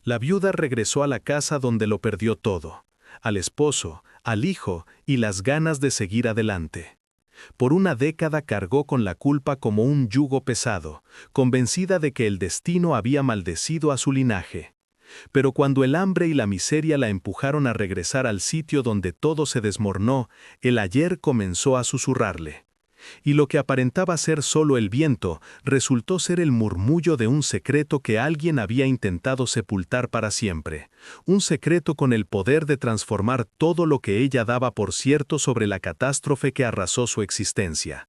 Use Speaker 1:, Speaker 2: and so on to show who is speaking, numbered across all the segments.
Speaker 1: La viuda regresó a la casa donde lo perdió todo, al esposo, al hijo y las ganas de seguir adelante. Por una década cargó con la culpa como un yugo pesado, convencida de que el destino había maldecido a su linaje. Pero cuando el hambre y la miseria la empujaron a regresar al sitio donde todo se desmoronó, el ayer comenzó a susurrarle. Y lo que aparentaba ser solo el viento, resultó ser el murmullo de un secreto que alguien había intentado sepultar para siempre. Un secreto con el poder de transformar todo lo que ella daba por cierto sobre la catástrofe que arrasó su existencia.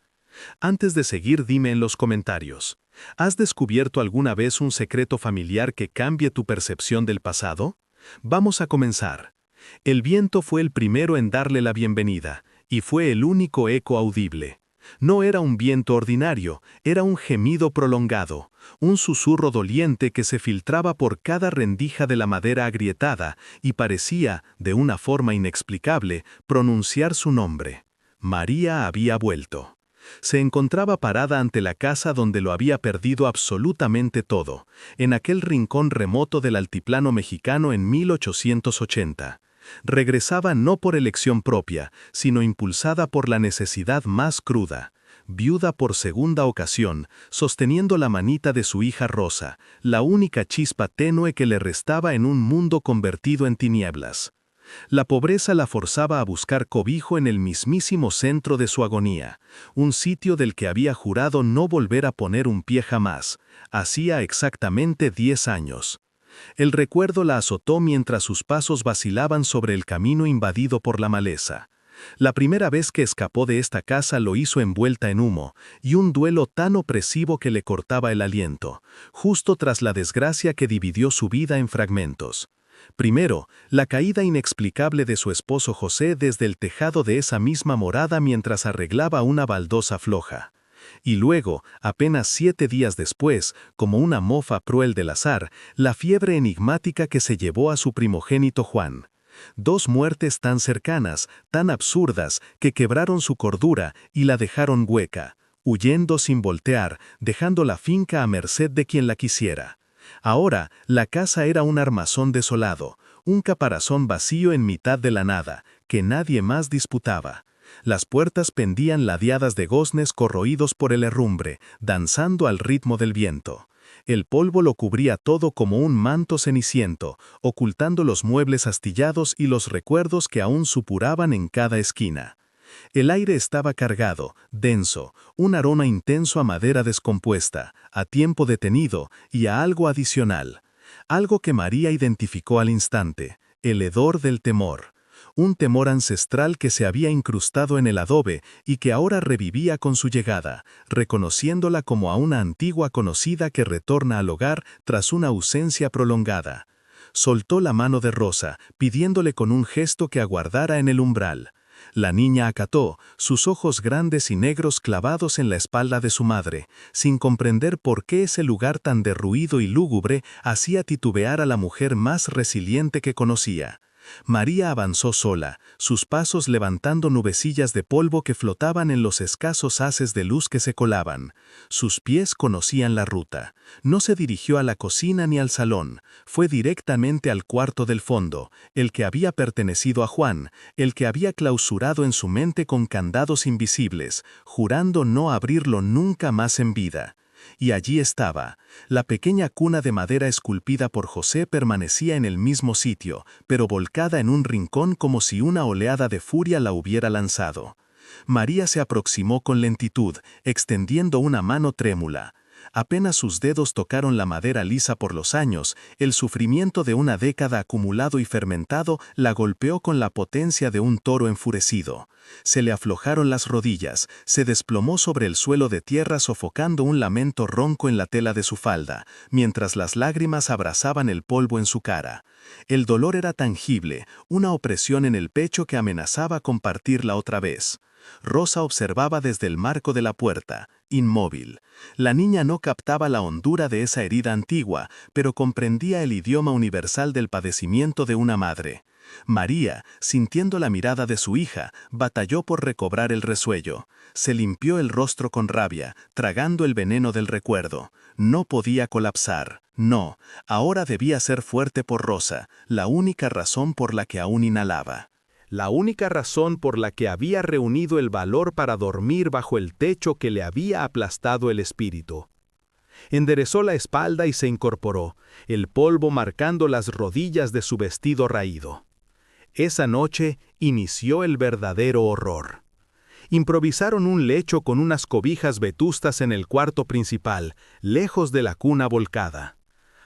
Speaker 1: Antes de seguir, dime en los comentarios, ¿has descubierto alguna vez un secreto familiar que cambie tu percepción del pasado? Vamos a comenzar. El viento fue el primero en darle la bienvenida, y fue el único eco audible. No era un viento ordinario, era un gemido prolongado, un susurro doliente que se filtraba por cada rendija de la madera agrietada y parecía, de una forma inexplicable, pronunciar su nombre. María había vuelto. Se encontraba parada ante la casa donde lo había perdido absolutamente todo, en aquel rincón remoto del altiplano mexicano en 1880. Regresaba no por elección propia, sino impulsada por la necesidad más cruda. Viuda por segunda ocasión, sosteniendo la manita de su hija Rosa, la única chispa tenue que le restaba en un mundo convertido en tinieblas. La pobreza la forzaba a buscar cobijo en el mismísimo centro de su agonía, un sitio del que había jurado no volver a poner un pie jamás, hacía exactamente 10 años. El recuerdo la azotó mientras sus pasos vacilaban sobre el camino invadido por la maleza. La primera vez que escapó de esta casa lo hizo envuelta en humo, y un duelo tan opresivo que le cortaba el aliento, justo tras la desgracia que dividió su vida en fragmentos. Primero, la caída inexplicable de su esposo José desde el tejado de esa misma morada mientras arreglaba una baldosa floja. Y luego, apenas 7 días después, como una mofa cruel del azar, la fiebre enigmática que se llevó a su primogénito Juan. 2 muertes tan cercanas, tan absurdas, que quebraron su cordura y la dejaron hueca, huyendo sin voltear, dejando la finca a merced de quien la quisiera. Ahora, la casa era un armazón desolado, un caparazón vacío en mitad de la nada, que nadie más disputaba. Las puertas pendían ladeadas de goznes corroídos por el herrumbre, danzando al ritmo del viento. El polvo lo cubría todo como un manto ceniciento, ocultando los muebles astillados y los recuerdos que aún supuraban en cada esquina. El aire estaba cargado, denso, un aroma intenso a madera descompuesta, a tiempo detenido y a algo adicional. Algo que María identificó al instante, el hedor del temor. Un temor ancestral que se había incrustado en el adobe y que ahora revivía con su llegada, reconociéndola como a una antigua conocida que retorna al hogar tras una ausencia prolongada. Soltó la mano de Rosa, pidiéndole con un gesto que aguardara en el umbral. La niña acató, sus ojos grandes y negros clavados en la espalda de su madre, sin comprender por qué ese lugar tan derruido y lúgubre hacía titubear a la mujer más resiliente que conocía. María avanzó sola, sus pasos levantando nubecillas de polvo que flotaban en los escasos haces de luz que se colaban. Sus pies conocían la ruta. No se dirigió a la cocina ni al salón, fue directamente al cuarto del fondo, el que había pertenecido a Juan, el que había clausurado en su mente con candados invisibles, jurando no abrirlo nunca más en vida. Y allí estaba. La pequeña cuna de madera esculpida por José permanecía en el mismo sitio, pero volcada en un rincón como si una oleada de furia la hubiera lanzado. María se aproximó con lentitud, extendiendo una mano trémula. Apenas sus dedos tocaron la madera lisa por los años, el sufrimiento de una década acumulado y fermentado la golpeó con la potencia de un toro enfurecido. Se le aflojaron las rodillas, se desplomó sobre el suelo de tierra sofocando un lamento ronco en la tela de su falda, mientras las lágrimas abrazaban el polvo en su cara. El dolor era tangible, una opresión en el pecho que amenazaba con partirla otra vez. Rosa observaba desde el marco de la puerta, inmóvil. La niña no captaba la hondura de esa herida antigua, pero comprendía el idioma universal del padecimiento de una madre. María, sintiendo la mirada de su hija, batalló por recobrar el resuello. Se limpió el rostro con rabia, tragando el veneno del recuerdo. No podía colapsar. No, ahora debía ser fuerte por Rosa, la única razón por la que aún inhalaba. La única razón por la que había reunido el valor para dormir bajo el techo que le había aplastado el espíritu. Enderezó la espalda y se incorporó, el polvo marcando las rodillas de su vestido raído. Esa noche inició el verdadero horror. Improvisaron un lecho con unas cobijas vetustas en el cuarto principal, lejos de la cuna volcada.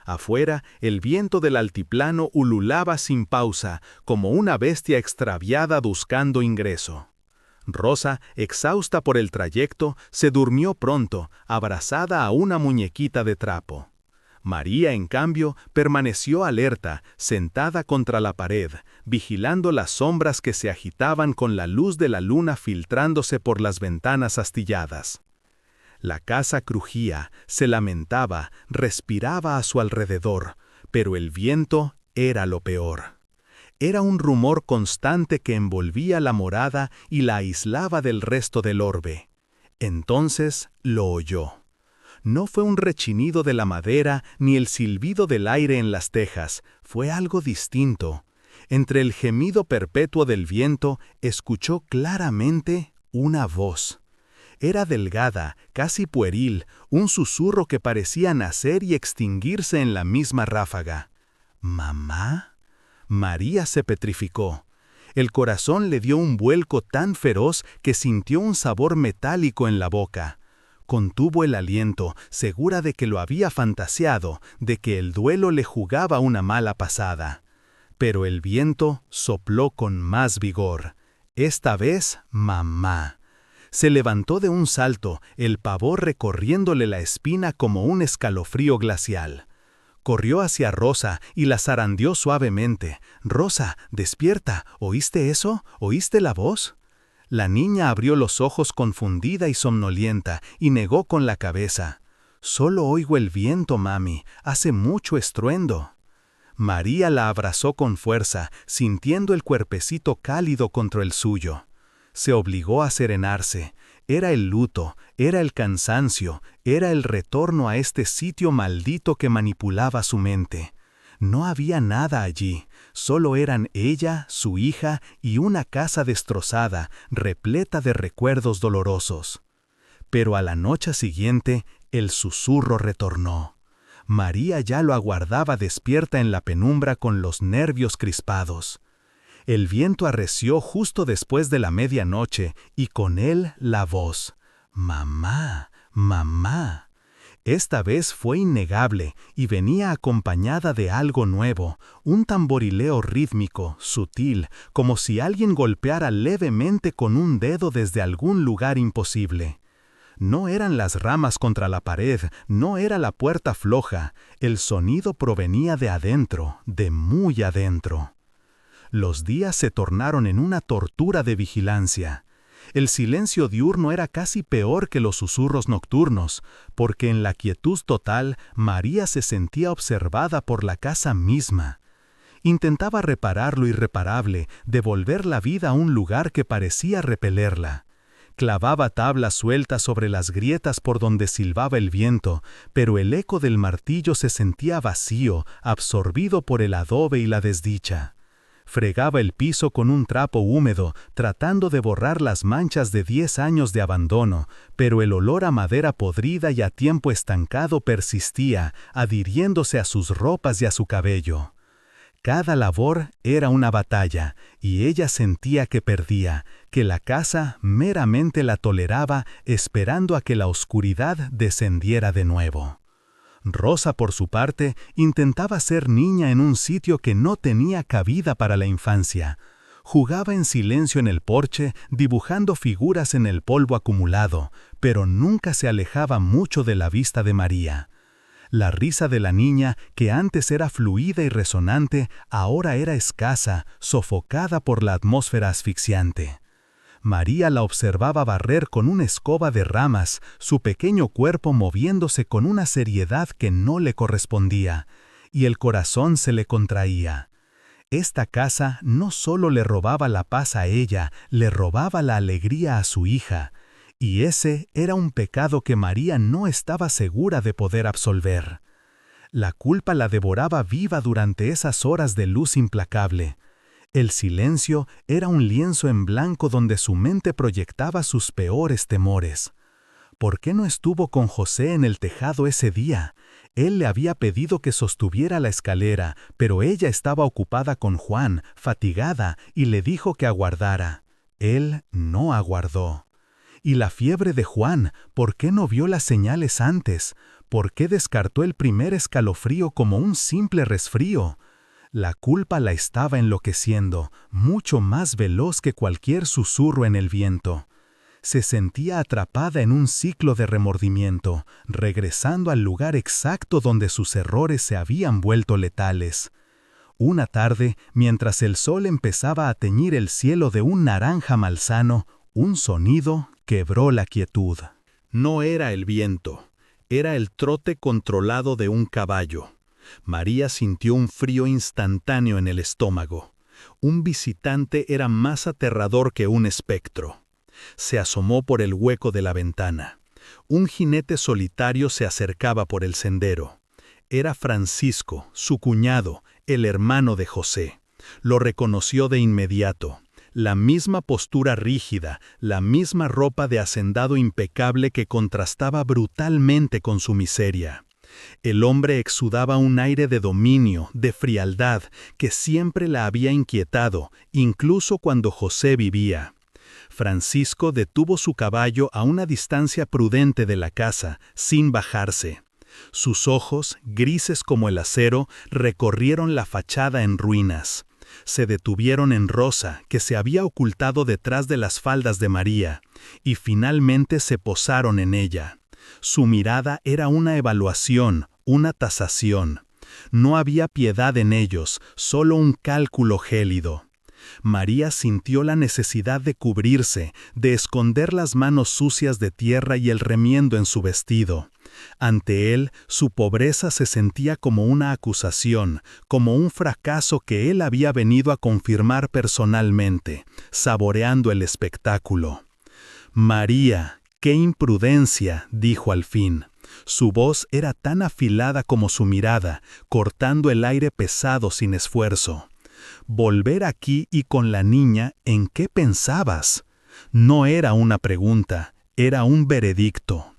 Speaker 1: Afuera, el viento del altiplano ululaba sin pausa, como una bestia extraviada buscando ingreso. Rosa, exhausta por el trayecto, se durmió pronto, abrazada a una muñequita de trapo. María, en cambio, permaneció alerta, sentada contra la pared, vigilando las sombras que se agitaban con la luz de la luna filtrándose por las ventanas astilladas. La casa crujía, se lamentaba, respiraba a su alrededor, pero el viento era lo peor. Era un rumor constante que envolvía la morada y la aislaba del resto del orbe. Entonces lo oyó. No fue un rechinido de la madera ni el silbido del aire en las tejas, fue algo distinto. Entre el gemido perpetuo del viento, escuchó claramente una voz. Era delgada, casi pueril, un susurro que parecía nacer y extinguirse en la misma ráfaga. ¿Mamá? María se petrificó. El corazón le dio un vuelco tan feroz que sintió un sabor metálico en la boca. Contuvo el aliento, segura de que lo había fantaseado, de que el duelo le jugaba una mala pasada. Pero el viento sopló con más vigor. Esta vez, mamá. Se levantó de un salto, el pavor recorriéndole la espina como un escalofrío glacial. Corrió hacia Rosa y la zarandeó suavemente. «Rosa, despierta, ¿oíste eso? ¿Oíste la voz?» La niña abrió los ojos confundida y somnolienta y negó con la cabeza. «Solo oigo el viento, mami, hace mucho estruendo». María la abrazó con fuerza, sintiendo el cuerpecito cálido contra el suyo. Se obligó a serenarse. Era el luto, era el cansancio, era el retorno a este sitio maldito que manipulaba su mente. No había nada allí, solo eran ella, su hija y una casa destrozada, repleta de recuerdos dolorosos. Pero a la noche siguiente, el susurro retornó. María ya lo aguardaba despierta en la penumbra con los nervios crispados. El viento arreció justo después de la medianoche y con él la voz. «Mamá, mamá». Esta vez fue innegable y venía acompañada de algo nuevo, un tamborileo rítmico, sutil, como si alguien golpeara levemente con un dedo desde algún lugar imposible. No eran las ramas contra la pared, no era la puerta floja, el sonido provenía de adentro, de muy adentro. Los días se tornaron en una tortura de vigilancia. El silencio diurno era casi peor que los susurros nocturnos, porque en la quietud total María se sentía observada por la casa misma. Intentaba reparar lo irreparable, devolver la vida a un lugar que parecía repelerla. Clavaba tablas sueltas sobre las grietas por donde silbaba el viento, pero el eco del martillo se sentía vacío, absorbido por el adobe y la desdicha. Fregaba el piso con un trapo húmedo, tratando de borrar las manchas de 10 años de abandono, pero el olor a madera podrida y a tiempo estancado persistía, adhiriéndose a sus ropas y a su cabello. Cada labor era una batalla, y ella sentía que perdía, que la casa meramente la toleraba esperando a que la oscuridad descendiera de nuevo. Rosa, por su parte, intentaba ser niña en un sitio que no tenía cabida para la infancia. Jugaba en silencio en el porche, dibujando figuras en el polvo acumulado, pero nunca se alejaba mucho de la vista de María. La risa de la niña, que antes era fluida y resonante, ahora era escasa, sofocada por la atmósfera asfixiante. María la observaba barrer con una escoba de ramas, su pequeño cuerpo moviéndose con una seriedad que no le correspondía, y el corazón se le contraía.
Speaker 2: Esta casa no solo le robaba la paz a ella, le robaba la alegría a su hija, y ese era un pecado que María no estaba segura de poder absolver. La culpa la devoraba viva durante esas horas de luz implacable. El silencio era un lienzo en blanco donde su mente proyectaba sus peores temores. ¿Por qué no estuvo con José en el tejado ese día? Él le había pedido que sostuviera la escalera, pero ella estaba ocupada con Juan, fatigada, y le dijo que aguardara. Él no aguardó. ¿Y la fiebre de Juan? ¿Por qué no vio las señales antes? ¿Por qué descartó el primer escalofrío como un simple resfrío? La culpa la estaba enloqueciendo, mucho más veloz que cualquier susurro en el viento. Se sentía atrapada en un ciclo de remordimiento, regresando al lugar exacto donde sus errores se habían vuelto letales. Una tarde, mientras el sol empezaba a teñir el cielo de un naranja malsano, un sonido quebró la quietud.
Speaker 1: No era el viento, era el trote controlado de un caballo. María sintió un frío instantáneo en el estómago. Un visitante era más aterrador que un espectro. Se asomó por el hueco de la ventana. Un jinete solitario se acercaba por el sendero. Era Francisco, su cuñado, el hermano de José. Lo reconoció de inmediato. La misma postura rígida, la misma ropa de hacendado impecable que contrastaba brutalmente con su miseria. El hombre exudaba un aire de dominio, de frialdad, que siempre la había inquietado, incluso cuando José vivía. Francisco detuvo su caballo a una distancia prudente de la casa, sin bajarse. Sus ojos, grises como el acero, recorrieron la fachada en ruinas. Se detuvieron en Rosa, que se había ocultado detrás de las faldas de María, y finalmente se posaron en ella. Su mirada era una evaluación, una tasación. No había piedad en ellos, solo un cálculo gélido. María sintió la necesidad de cubrirse, de esconder las manos sucias de tierra y el remiendo en su vestido. Ante él, su pobreza se sentía como una acusación, como un fracaso que él había venido a confirmar personalmente, saboreando el espectáculo. «María, qué imprudencia», dijo al fin. Su voz era tan afilada como su mirada, cortando el aire pesado sin esfuerzo. «Volver aquí y con la niña, ¿en qué pensabas?». No era una pregunta, era un veredicto.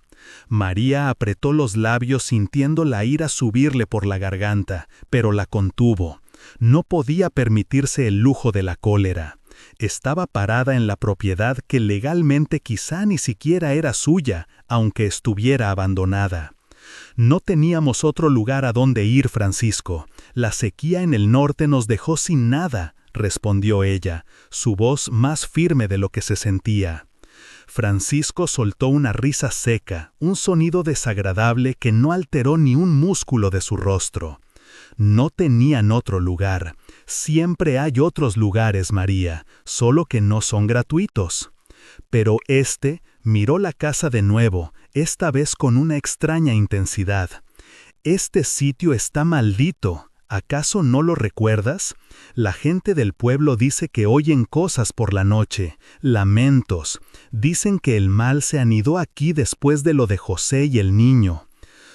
Speaker 1: María apretó los labios sintiendo la ira subirle por la garganta, pero la contuvo. No podía permitirse el lujo de la cólera. Estaba parada en la propiedad que legalmente quizá ni siquiera era suya, aunque estuviera abandonada. «No teníamos otro lugar a donde ir, Francisco. La sequía en el norte nos dejó sin nada», respondió ella, su voz más firme de lo que se sentía. Francisco soltó una risa seca, un sonido desagradable que no alteró ni un músculo de su rostro. «No tenían otro lugar. Siempre hay otros lugares, María, solo que no son gratuitos». Pero miró la casa de nuevo, esta vez con una extraña intensidad. «Este sitio está maldito. ¿Acaso no lo recuerdas? La gente del pueblo dice que oyen cosas por la noche, lamentos. Dicen que el mal se anidó aquí después de lo de José y el niño».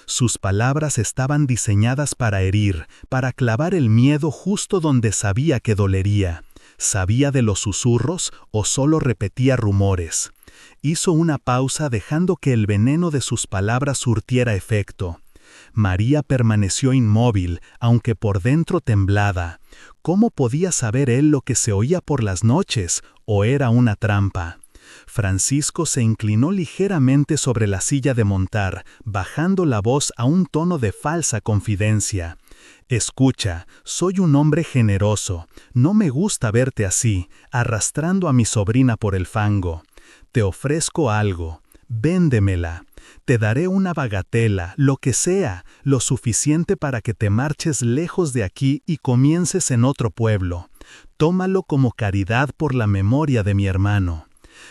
Speaker 1: Sus palabras estaban diseñadas para herir, para clavar el miedo justo donde sabía que dolería. ¿Sabía de los susurros o solo repetía rumores? Hizo una pausa dejando que el veneno de sus palabras surtiera efecto. María permaneció inmóvil, aunque por dentro temblaba. ¿Cómo podía saber él lo que se oía por las noches, o era una trampa? Francisco se inclinó ligeramente sobre la silla de montar, bajando la voz a un tono de falsa confidencia. «Escucha, soy un hombre generoso. No me gusta verte así, arrastrando a mi sobrina por el fango. Te ofrezco algo. Véndemela. Te daré una bagatela, lo que sea, lo suficiente para que te marches lejos de aquí y comiences en otro pueblo. Tómalo como caridad por la memoria de mi hermano.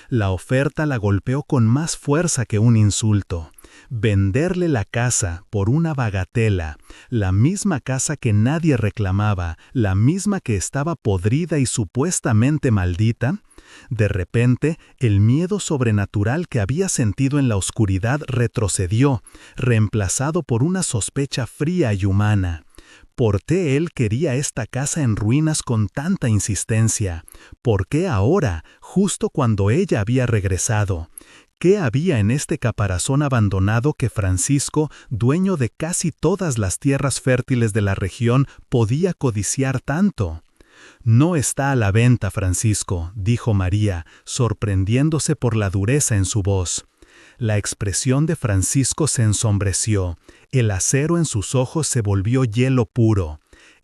Speaker 2: La oferta la golpeó con más fuerza que un insulto. Venderle la casa por una bagatela, la misma casa que nadie reclamaba, la misma que estaba podrida y supuestamente maldita. De repente, el miedo sobrenatural que había sentido en la oscuridad retrocedió, reemplazado por una sospecha fría y humana. ¿Por qué él quería esta casa en ruinas con tanta insistencia? ¿Por qué ahora, justo cuando ella había regresado? ¿Qué había en este caparazón abandonado que Francisco, dueño de casi todas las tierras fértiles de la región, podía codiciar tanto? «No está a la venta, Francisco», dijo María, sorprendiéndose por la dureza en su voz. La expresión de Francisco se ensombreció. El acero en sus ojos se volvió hielo puro.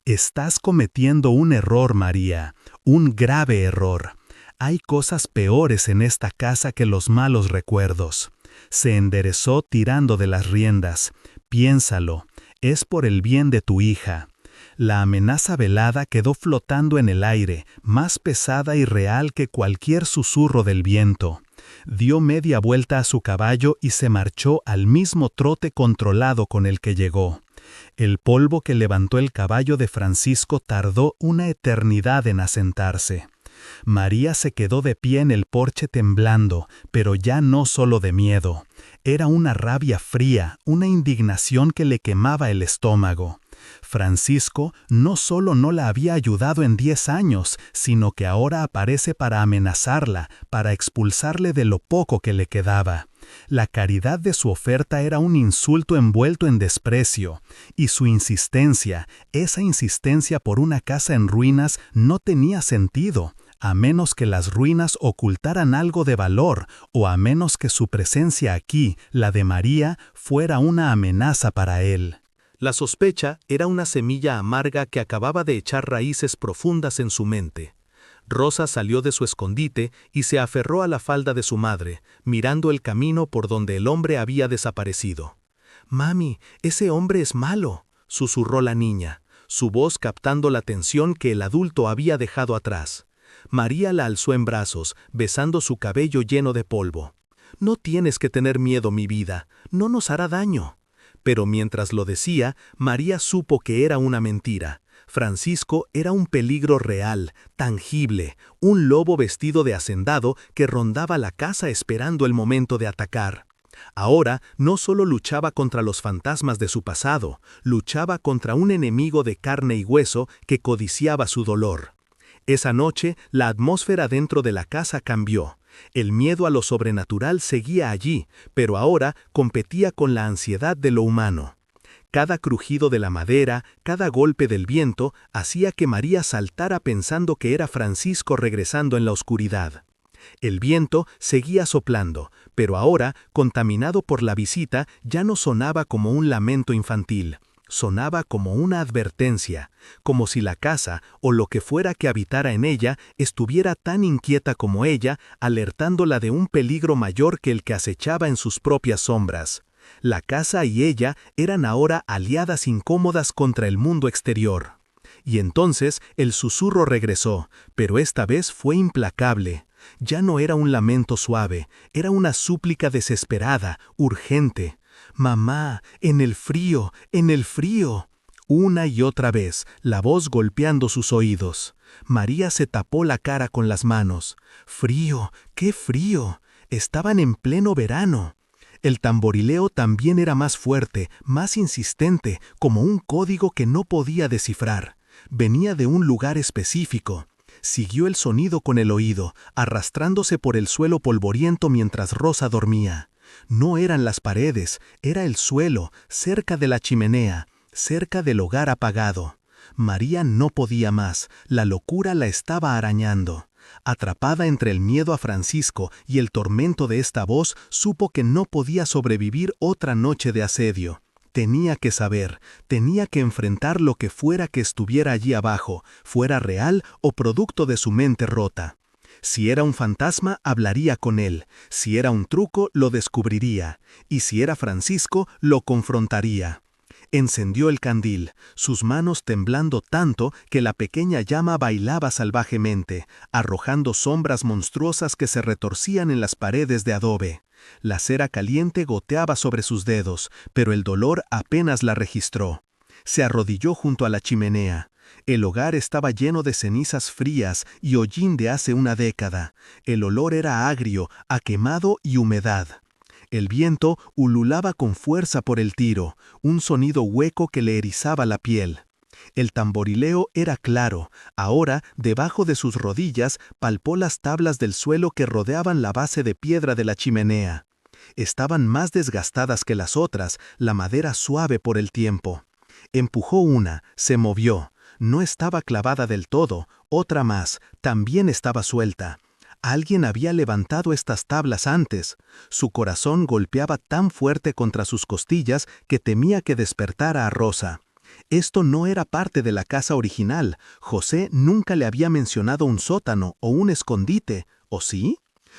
Speaker 2: «Estás cometiendo un error, María, un grave error. Hay cosas peores en esta casa que los malos recuerdos». Se enderezó tirando de las riendas. «Piénsalo, es por el bien de tu hija». La amenaza velada quedó flotando en el aire, más pesada y real que cualquier susurro del viento. Dio media vuelta a su caballo y se marchó al mismo trote controlado con el que llegó. El polvo que levantó el caballo de Francisco tardó una eternidad en asentarse. María se quedó de pie en el porche temblando, pero ya no solo de miedo. Era una rabia fría, una indignación que le quemaba el estómago. Francisco no solo no la había ayudado en 10 años, sino que ahora aparece para amenazarla, para expulsarle de lo poco que le quedaba. La caridad de su oferta era un insulto envuelto en desprecio, y su insistencia, esa insistencia por una casa en ruinas, no tenía sentido, a menos que las ruinas ocultaran algo de valor, o a menos que su presencia aquí, la de María, fuera una amenaza para él.
Speaker 1: La sospecha era una semilla amarga que acababa de echar raíces profundas en su mente. Rosa salió de su escondite y se aferró a la falda de su madre, mirando el camino por donde el hombre había desaparecido. «Mami, ese hombre es malo», susurró la niña, su voz captando la tensión que el adulto había dejado atrás. María la alzó en brazos, besando su cabello lleno de polvo. «No tienes que tener miedo, mi vida, no nos hará daño». Pero mientras lo decía, María supo que era una mentira. Francisco era un peligro real, tangible, un lobo vestido de hacendado que rondaba la casa esperando el momento de atacar. Ahora no solo luchaba contra los fantasmas de su pasado, luchaba contra un enemigo de carne y hueso que codiciaba su dolor. Esa noche, la atmósfera dentro de la casa cambió. El miedo a lo sobrenatural seguía allí, pero ahora competía con la ansiedad de lo humano. Cada crujido de la madera, cada golpe del viento, hacía que María saltara pensando que era Francisco regresando en la oscuridad. El viento seguía soplando, pero ahora, contaminado por la visita, ya no sonaba como un lamento infantil. Sonaba como una advertencia, como si la casa, o lo que fuera que habitara en ella, estuviera tan inquieta como ella, alertándola de un peligro mayor que el que acechaba en sus propias sombras. La casa y ella eran ahora aliadas incómodas contra el mundo exterior. Y entonces el susurro regresó, pero esta vez fue implacable. Ya no era un lamento suave, era una súplica desesperada, urgente. «Mamá, en el frío, en el frío». Una y otra vez, la voz golpeando sus oídos. María se tapó la cara con las manos. «Frío, qué frío». Estaban en pleno verano. El tamborileo también era más fuerte, más insistente, como un código que no podía descifrar. Venía de un lugar específico. Siguió el sonido con el oído, arrastrándose por el suelo polvoriento mientras Rosa dormía. No eran las paredes, era el suelo, cerca de la chimenea, cerca del hogar apagado. María no podía más, la locura la estaba arañando. Atrapada entre el miedo a Francisco y el tormento de esta voz, supo que no podía sobrevivir otra noche de asedio. Tenía que saber, tenía que enfrentar lo que fuera que estuviera allí abajo, fuera real o producto de su mente rota. Si era un fantasma, hablaría con él. Si era un truco, lo descubriría. Y si era Francisco, lo confrontaría. Encendió el candil, sus manos temblando tanto que la pequeña llama bailaba salvajemente, arrojando sombras monstruosas que se retorcían en las paredes de adobe. La cera caliente goteaba sobre sus dedos, pero el dolor apenas la registró. Se arrodilló junto a la chimenea. El hogar estaba lleno de cenizas frías y hollín de hace una década. El olor era agrio, a quemado y humedad. El viento ululaba con fuerza por el tiro, un sonido hueco que le erizaba la piel. El tamborileo era claro. Ahora, debajo de sus rodillas, palpó las tablas del suelo que rodeaban la base de piedra de la chimenea. Estaban más desgastadas que las otras, la madera suave por el tiempo. Empujó una, se movió. No estaba clavada del todo, otra más, también estaba suelta. Alguien había levantado estas tablas antes. Su corazón golpeaba tan fuerte contra sus costillas que temía que despertara a Rosa. Esto no era parte de la casa original. José nunca le había mencionado un sótano o un escondite, ¿o sí?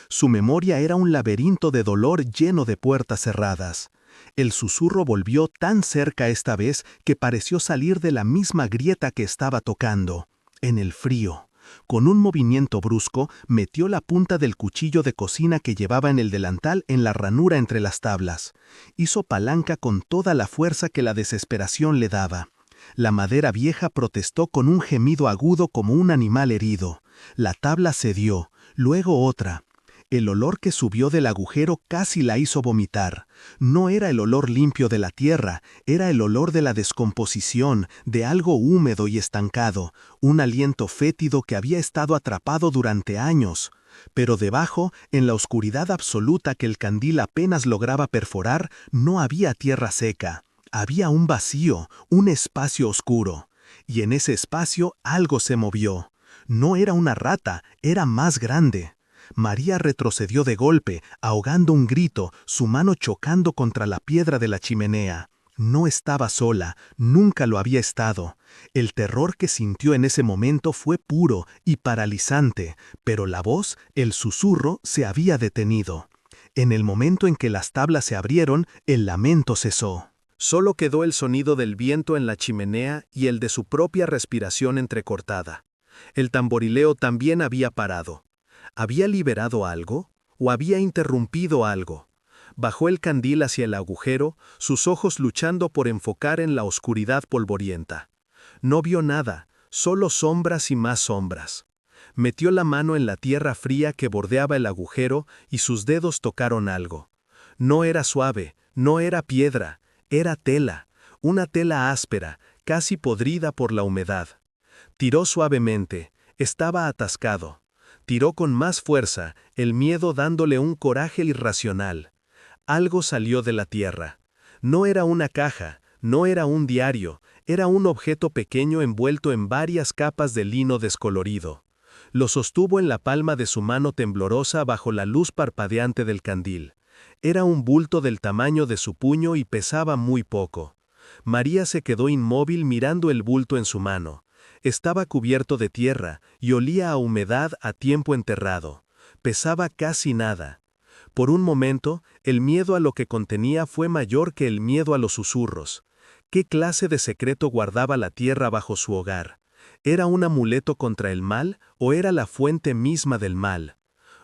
Speaker 1: Su memoria era un laberinto de dolor lleno de puertas cerradas. El susurro volvió tan cerca esta vez que pareció salir de la misma grieta que estaba tocando. En el frío. Con un movimiento brusco, metió la punta del cuchillo de cocina que llevaba en el delantal en la ranura entre las tablas. Hizo palanca con toda la fuerza que la desesperación le daba. La madera vieja protestó con un gemido agudo como un animal herido. La tabla cedió, luego otra. El olor que subió del agujero casi la hizo vomitar. No era el olor limpio de la tierra, era el olor de la descomposición, de algo húmedo y estancado, un aliento fétido que había estado atrapado durante años. Pero debajo, en la oscuridad absoluta que el candil apenas lograba perforar, no había tierra seca. Había un vacío, un espacio oscuro. Y en ese espacio algo se movió. No era una rata, era más grande. María retrocedió de golpe, ahogando un grito, su mano chocando contra la piedra de la chimenea. No estaba sola, nunca lo había estado. El terror que sintió en ese momento fue puro y paralizante, pero la voz, el susurro, se había detenido. En el momento en que las tablas se abrieron, el lamento cesó. Solo quedó el sonido del viento en la chimenea y el de su propia respiración entrecortada. El tamborileo también había parado. ¿Había liberado algo? ¿O había interrumpido algo? Bajó el candil hacia el agujero, sus ojos luchando por enfocar en la oscuridad polvorienta. No vio nada, solo sombras y más sombras. Metió la mano en la tierra fría que bordeaba el agujero y sus dedos tocaron algo. No era suave, no era piedra, era tela, una tela áspera, casi podrida por la humedad. Tiró suavemente, estaba atascado. Tiró con más fuerza, el miedo dándole un coraje irracional. Algo salió de la tierra. No era una caja, no era un diario, era un objeto pequeño envuelto en varias capas de lino descolorido. Lo sostuvo en la palma de su mano temblorosa bajo la luz parpadeante del candil. Era un bulto del tamaño de su puño y pesaba muy poco. María se quedó inmóvil mirando el bulto en su mano. Estaba cubierto de tierra y olía a humedad a tiempo enterrado. Pesaba casi nada. Por un momento, el miedo a lo que contenía fue mayor que el miedo a los susurros. ¿Qué clase de secreto guardaba la tierra bajo su hogar? ¿Era un amuleto contra el mal o era la fuente misma del mal?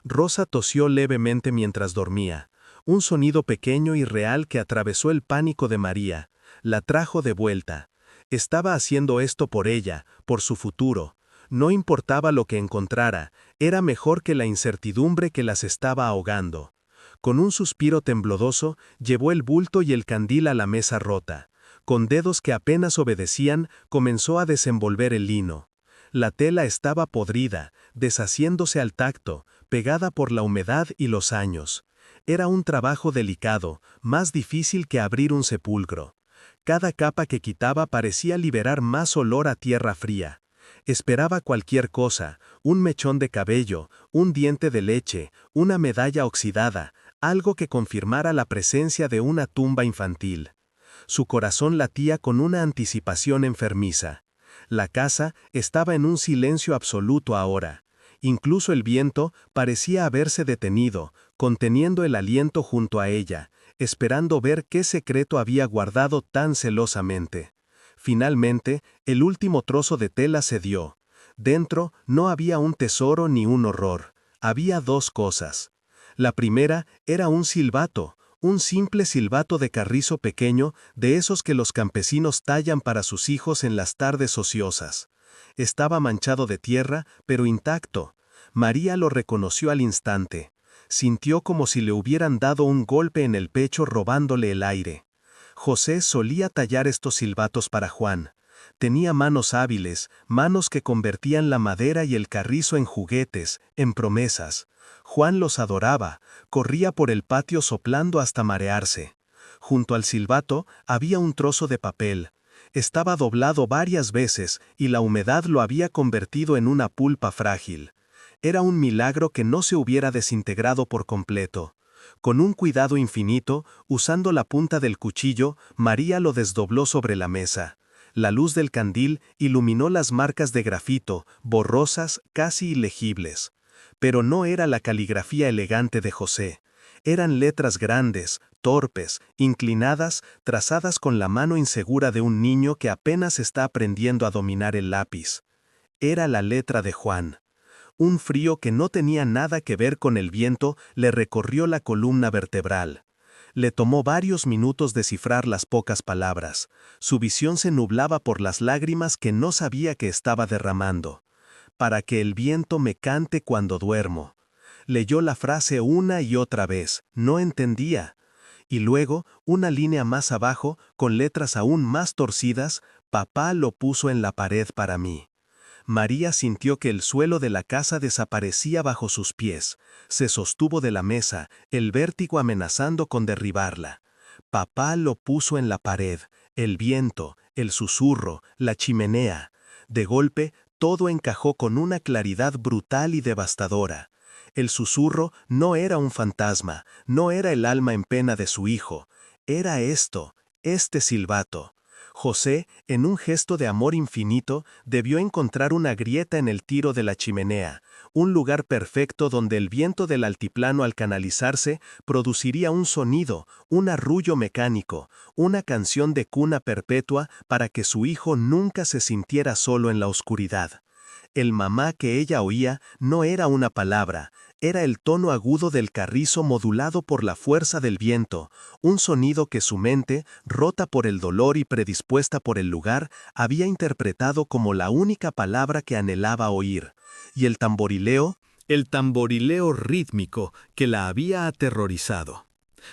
Speaker 1: Rosa tosió levemente mientras dormía. Un sonido pequeño y real que atravesó el pánico de María. La trajo de vuelta. Estaba haciendo esto por ella, por su futuro. No importaba lo que encontrara, era mejor que la incertidumbre que las estaba ahogando. Con un suspiro tembloroso, llevó el bulto y el candil a la mesa rota. Con dedos que apenas obedecían, comenzó a desenvolver el lino. La tela estaba podrida, deshaciéndose al tacto, pegada por la humedad y los años. Era un trabajo delicado, más difícil que abrir un sepulcro. Cada capa que quitaba parecía liberar más olor a tierra fría. Esperaba cualquier cosa, un mechón de cabello, un diente de leche, una medalla oxidada, algo que confirmara la presencia de una tumba infantil. Su corazón latía con una anticipación enfermiza. La casa estaba en un silencio absoluto ahora. Incluso el viento parecía haberse detenido, conteniendo el aliento junto a ella, esperando ver qué secreto había guardado tan celosamente. Finalmente, el último trozo de tela cedió. Dentro no había un tesoro ni un horror. Había dos cosas. La primera era un silbato, un simple silbato de carrizo pequeño, de esos que los campesinos tallan para sus hijos en las tardes ociosas. Estaba manchado de tierra, pero intacto. María lo reconoció al instante. Sintió como si le hubieran dado un golpe en el pecho robándole el aire. José solía tallar estos silbatos para Juan. Tenía manos hábiles, manos que convertían la madera y el carrizo en juguetes, en promesas. Juan los adoraba, corría por el patio soplando hasta marearse. Junto al silbato había un trozo de papel. Estaba doblado varias veces y la humedad lo había convertido en una pulpa frágil. Era un milagro que no se hubiera desintegrado por completo. Con un cuidado infinito, usando la punta del cuchillo, María lo desdobló sobre la mesa. La luz del candil iluminó las marcas de grafito, borrosas, casi ilegibles. Pero no era la caligrafía elegante de José. Eran letras grandes, torpes, inclinadas, trazadas con la mano insegura de un niño que apenas está aprendiendo a dominar el lápiz. Era la letra de Juan. Un frío que no tenía nada que ver con el viento le recorrió la columna vertebral. Le tomó varios minutos descifrar las pocas palabras. Su visión se nublaba por las lágrimas que no sabía que estaba derramando. Para que el viento me cante cuando duermo. Leyó la frase una y otra vez, no entendía. Y luego, una línea más abajo, con letras aún más torcidas, papá lo puso en la pared para mí. María sintió que el suelo de la casa desaparecía bajo sus pies. Se sostuvo de la mesa, el vértigo amenazando con derribarla. Papá lo puso en la pared, el viento, el susurro, la chimenea. De golpe, todo encajó con una claridad brutal y devastadora. El susurro no era un fantasma, no era el alma en pena de su hijo. Era esto, este silbato. José, en un gesto de amor infinito, debió encontrar una grieta en el tiro de la chimenea, un lugar perfecto donde el viento del altiplano al canalizarse produciría un sonido, un arrullo mecánico, una canción de cuna perpetua para que su hijo nunca se sintiera solo en la oscuridad. El mamá que ella oía no era una palabra, era el tono agudo del carrizo modulado por la fuerza del viento, un sonido que su mente, rota por el dolor y predispuesta por el lugar, había interpretado como la única palabra que anhelaba oír. Y el tamborileo rítmico que la había aterrorizado.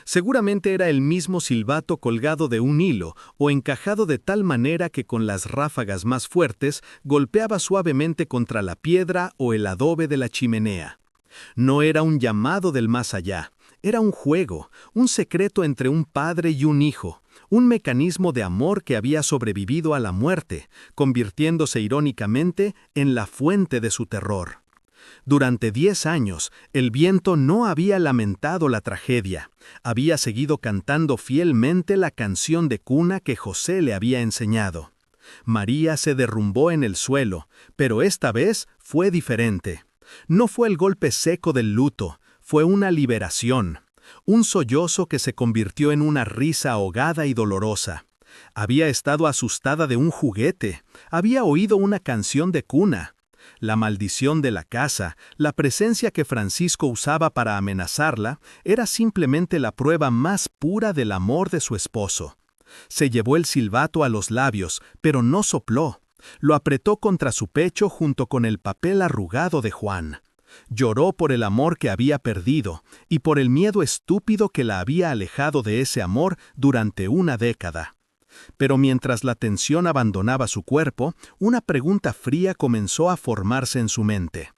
Speaker 1: Seguramente era el mismo silbato colgado de un hilo o encajado de tal manera que con las ráfagas más fuertes golpeaba suavemente contra la piedra o el adobe de la chimenea. No era un llamado del más allá, era un juego, un secreto entre un padre y un hijo, un mecanismo de amor que había sobrevivido a la muerte, convirtiéndose irónicamente en la fuente de su terror. Durante 10 años, el viento no había lamentado la tragedia, había seguido cantando fielmente la canción de cuna que José le había enseñado. María se derrumbó en el suelo, pero esta vez fue diferente. No fue el golpe seco del luto, fue una liberación, un sollozo que se convirtió en una risa ahogada y dolorosa. Había estado asustada de un juguete, había oído una canción de cuna. La maldición de la casa, la presencia que Francisco usaba para amenazarla, era simplemente la prueba más pura del amor de su esposo. Se llevó el silbato a los labios, pero no sopló. Lo apretó contra su pecho junto con el papel arrugado de Juan. Lloró por el amor que había perdido y por el miedo estúpido que la había alejado de ese amor durante una década. Pero mientras la tensión abandonaba su cuerpo, una pregunta fría comenzó a formarse en su mente.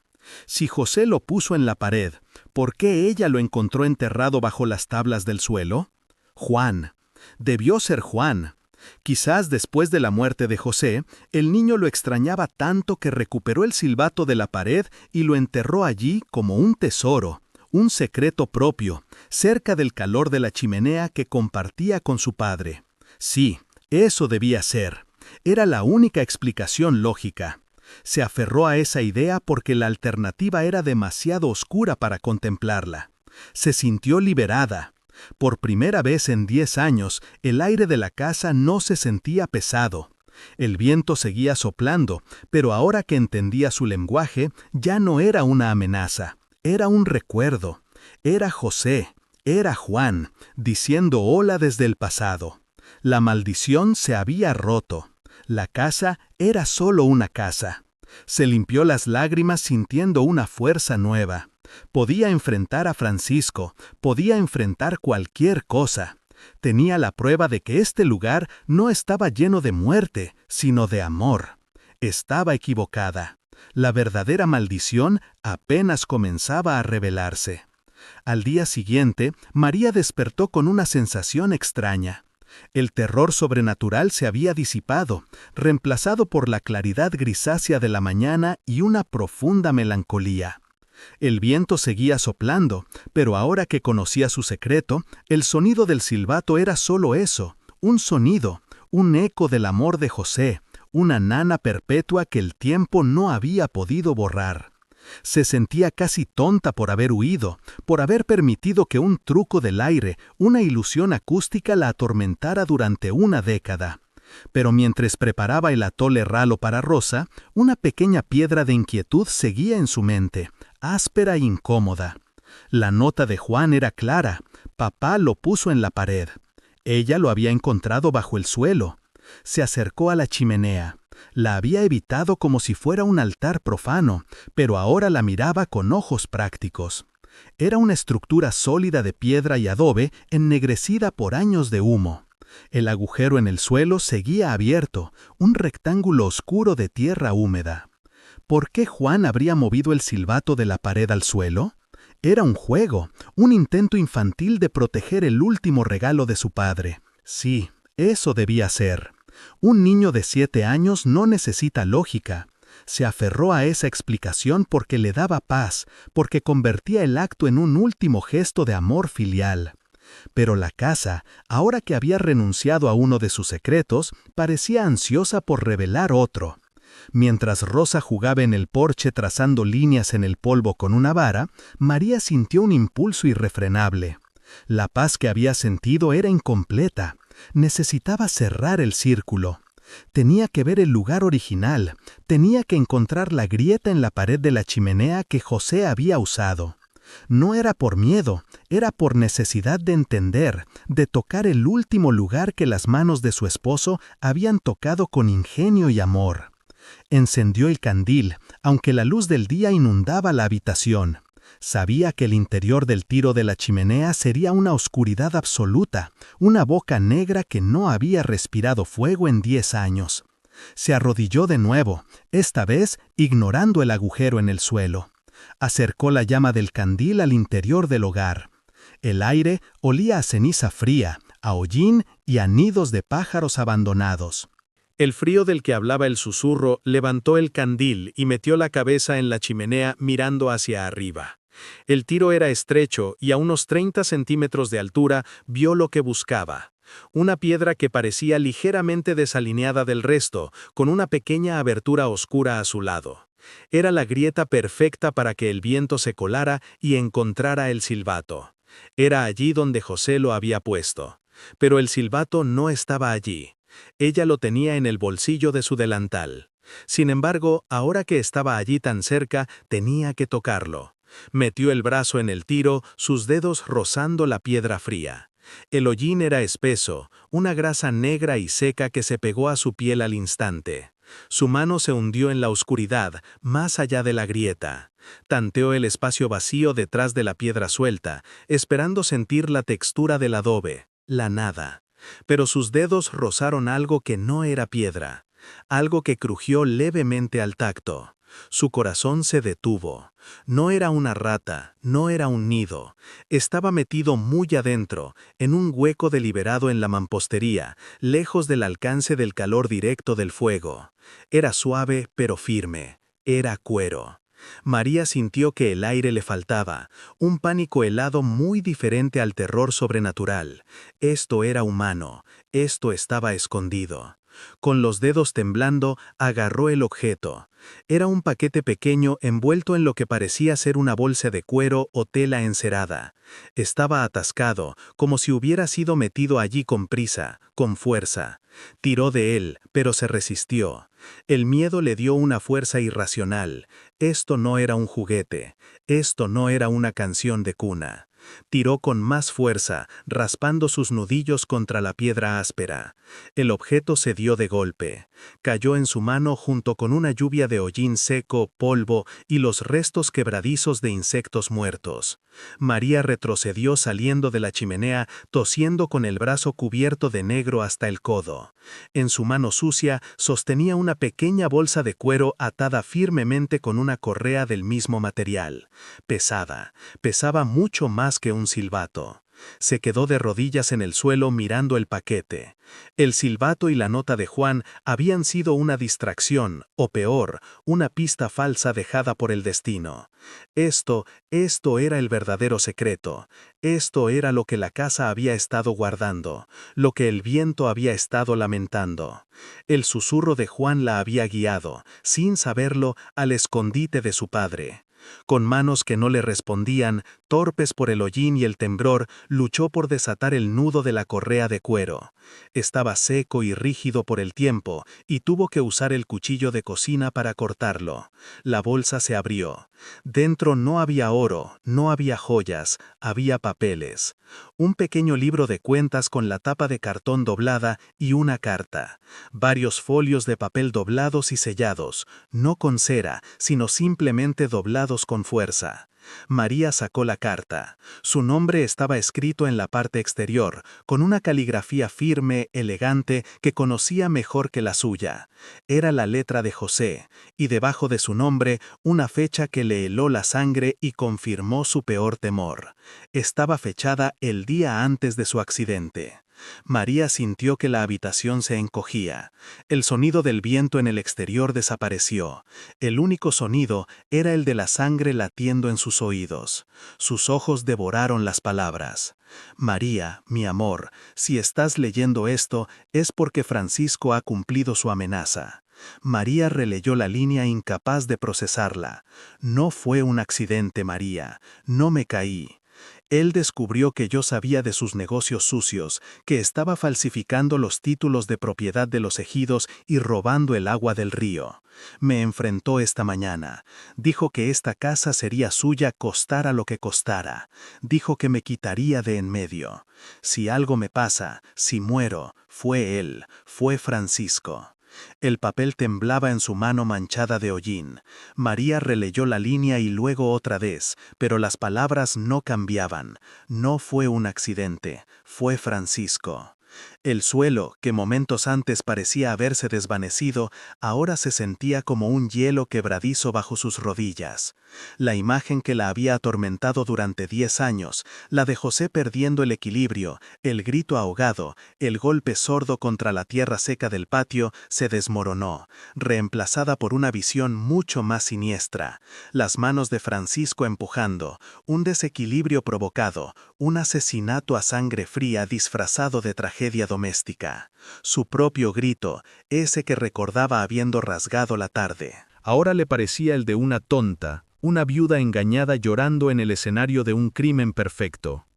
Speaker 1: Si José lo puso en la pared, ¿por qué ella lo encontró enterrado bajo las tablas del suelo? Juan. Debió ser Juan. Quizás después de la muerte de José, el niño lo extrañaba tanto que recuperó el silbato de la pared y lo enterró allí como un tesoro, un secreto propio, cerca del calor de la chimenea que compartía con su padre. Sí, eso debía ser. Era la única explicación lógica. Se aferró a esa idea porque la alternativa era demasiado oscura para contemplarla. Se sintió liberada.
Speaker 2: Por primera vez en 10 años, el aire de la casa no se sentía pesado. El viento seguía soplando, pero ahora que entendía su lenguaje, ya no era una amenaza, era un recuerdo. Era José, era Juan, diciendo hola desde el pasado. La maldición se había roto. La casa era solo una casa. Se limpió las lágrimas sintiendo una fuerza nueva. Podía enfrentar a Francisco, podía enfrentar cualquier cosa. Tenía la prueba de que este lugar no estaba lleno de muerte, sino de amor. Estaba equivocada. La verdadera maldición apenas comenzaba a revelarse. Al día siguiente, María despertó con una sensación extraña. El terror sobrenatural se había disipado, reemplazado por la claridad grisácea de la mañana y una profunda melancolía. El viento seguía soplando, pero ahora que conocía su secreto, el sonido del silbato era solo eso, un sonido, un eco del amor de José, una nana perpetua que el tiempo no había podido borrar. Se sentía casi tonta por haber huido, por haber permitido que un truco del aire, una ilusión acústica la atormentara durante una década. Pero mientras preparaba el atole ralo para Rosa, una pequeña piedra de inquietud seguía en su mente, áspera e incómoda. La nota de Juan era clara, papá lo puso en la pared. Ella lo había encontrado bajo el suelo. Se acercó a la chimenea. La había evitado como si fuera un altar profano, pero ahora la miraba con ojos prácticos. Era una estructura sólida de piedra y adobe ennegrecida por años de humo. El agujero en el suelo seguía abierto, un rectángulo oscuro de tierra húmeda. ¿Por qué Juan habría movido el silbato de la pared al suelo? Era un juego, un intento infantil de proteger el último regalo de su padre. Sí, eso debía ser. Un niño de 7 años no necesita lógica. Se aferró a esa explicación porque le daba paz, porque convertía el acto en un último gesto de amor filial. Pero la casa, ahora que había renunciado a uno de sus secretos, parecía ansiosa por revelar otro. Mientras Rosa jugaba en el porche trazando líneas en el polvo con una vara, María sintió un impulso irrefrenable. La paz que había sentido era incompleta. Necesitaba cerrar el círculo. Tenía que ver el lugar original. Tenía que encontrar la grieta en la pared de la chimenea que José había usado. No era por miedo, era por necesidad de entender, de tocar el último lugar que las manos de su esposo habían tocado con ingenio y amor. Encendió el candil, aunque la luz del día inundaba la habitación. Sabía que el interior del tiro de la chimenea sería una oscuridad absoluta, una boca negra que no había respirado fuego en 10 años. Se arrodilló de nuevo, esta vez ignorando el agujero en el suelo. Acercó la llama del candil al interior del hogar. El aire olía a ceniza fría, a hollín y a nidos de pájaros abandonados.
Speaker 1: El frío del que hablaba el susurro levantó el candil y metió la cabeza en la chimenea mirando hacia arriba. El tiro era estrecho y a unos 30 centímetros de altura vio lo que buscaba. Una piedra que parecía ligeramente desalineada del resto, con una pequeña abertura oscura a su lado. Era la grieta perfecta para que el viento se colara y encontrara el silbato. Era allí donde José lo había puesto. Pero el silbato no estaba allí. Ella lo tenía en el bolsillo de su delantal. Sin embargo, ahora que estaba allí tan cerca, tenía que tocarlo. Metió el brazo en el tiro, sus dedos rozando la piedra fría. El hollín era espeso, una grasa negra y seca que se pegó a su piel al instante. Su mano se hundió en la oscuridad, más allá de la grieta. Tanteó el espacio vacío detrás de la piedra suelta, esperando sentir la textura del adobe, la nada. Pero sus dedos rozaron algo que no era piedra, algo que crujió levemente al tacto. Su corazón se detuvo. No era una rata, no era un nido. Estaba metido muy adentro, en un hueco deliberado en la mampostería, lejos del alcance del calor directo del fuego. Era suave, pero firme. Era cuero. María sintió que el aire le faltaba, un pánico helado muy diferente al terror sobrenatural. Esto era humano, esto estaba escondido. Con los dedos temblando, agarró el objeto. Era un paquete pequeño envuelto en lo que parecía ser una bolsa de cuero o tela encerada. Estaba atascado, como si hubiera sido metido allí con prisa, con fuerza. Tiró de él, pero se resistió. El miedo le dio una fuerza irracional. Esto no era un juguete. Esto no era una canción de cuna. Tiró con más fuerza, raspando sus nudillos contra la piedra áspera. El objeto cedió de golpe. Cayó en su mano junto con una lluvia de hollín seco, polvo y los restos quebradizos de insectos muertos. María retrocedió saliendo de la chimenea, tosiendo con el brazo cubierto de negro hasta el codo. En su mano sucia sostenía una pequeña bolsa de cuero atada firmemente con una correa del mismo material. Pesaba mucho más que un silbato. Se quedó de rodillas en el suelo mirando el paquete. El silbato y la nota de Juan habían sido una distracción, o peor, una pista falsa dejada por el destino. Esto era el verdadero secreto. Esto era lo que la casa había estado guardando, lo que el viento había estado lamentando. El susurro de Juan la había guiado, sin saberlo, al escondite de su padre. Con manos que no le respondían, torpes por el hollín y el temblor, luchó por desatar el nudo de la correa de cuero. Estaba seco y rígido por el tiempo, y tuvo que usar el cuchillo de cocina para cortarlo. La bolsa se abrió. Dentro no había oro, no había joyas, había papeles. Un pequeño libro de cuentas con la tapa de cartón doblada y una carta. Varios folios de papel doblados y sellados, no con cera, sino simplemente doblados con fuerza. María sacó la carta. Su nombre estaba escrito en la parte exterior, con una caligrafía firme, elegante, que conocía mejor que la suya. Era la letra de José, y debajo de su nombre, una fecha que le heló la sangre y confirmó su peor temor. Estaba fechada el día antes de su accidente. María sintió que la habitación se encogía. El sonido del viento en el exterior desapareció. El único sonido era el de la sangre latiendo en sus oídos. Sus ojos devoraron las palabras. María, mi amor, si estás leyendo esto, es porque Francisco ha cumplido su amenaza. María releyó la línea incapaz de procesarla. No fue un accidente, María. No me caí. Él descubrió que yo sabía de sus negocios sucios, que estaba falsificando los títulos de propiedad de los ejidos y robando el agua del río. Me enfrentó esta mañana. Dijo que esta casa sería suya costara lo que costara. Dijo que me quitaría de en medio. Si algo me pasa, si muero, fue él, fue Francisco. El papel temblaba en su mano manchada de hollín. María releyó la línea y luego otra vez, pero las palabras no cambiaban. No fue un accidente, fue Francisco. El suelo, que momentos antes parecía haberse desvanecido, ahora se sentía como un hielo quebradizo bajo sus rodillas. La imagen que la había atormentado durante 10 años, la de José perdiendo el equilibrio, el grito ahogado, el golpe sordo contra la tierra seca del patio, se desmoronó, reemplazada por una visión mucho más siniestra. Las manos de Francisco empujando, un desequilibrio provocado, un asesinato a sangre fría disfrazado de tragedia doméstica. Su propio grito, ese que recordaba habiendo rasgado la tarde.
Speaker 2: Ahora le parecía el de una tonta, una viuda engañada llorando en el escenario de un crimen perfecto.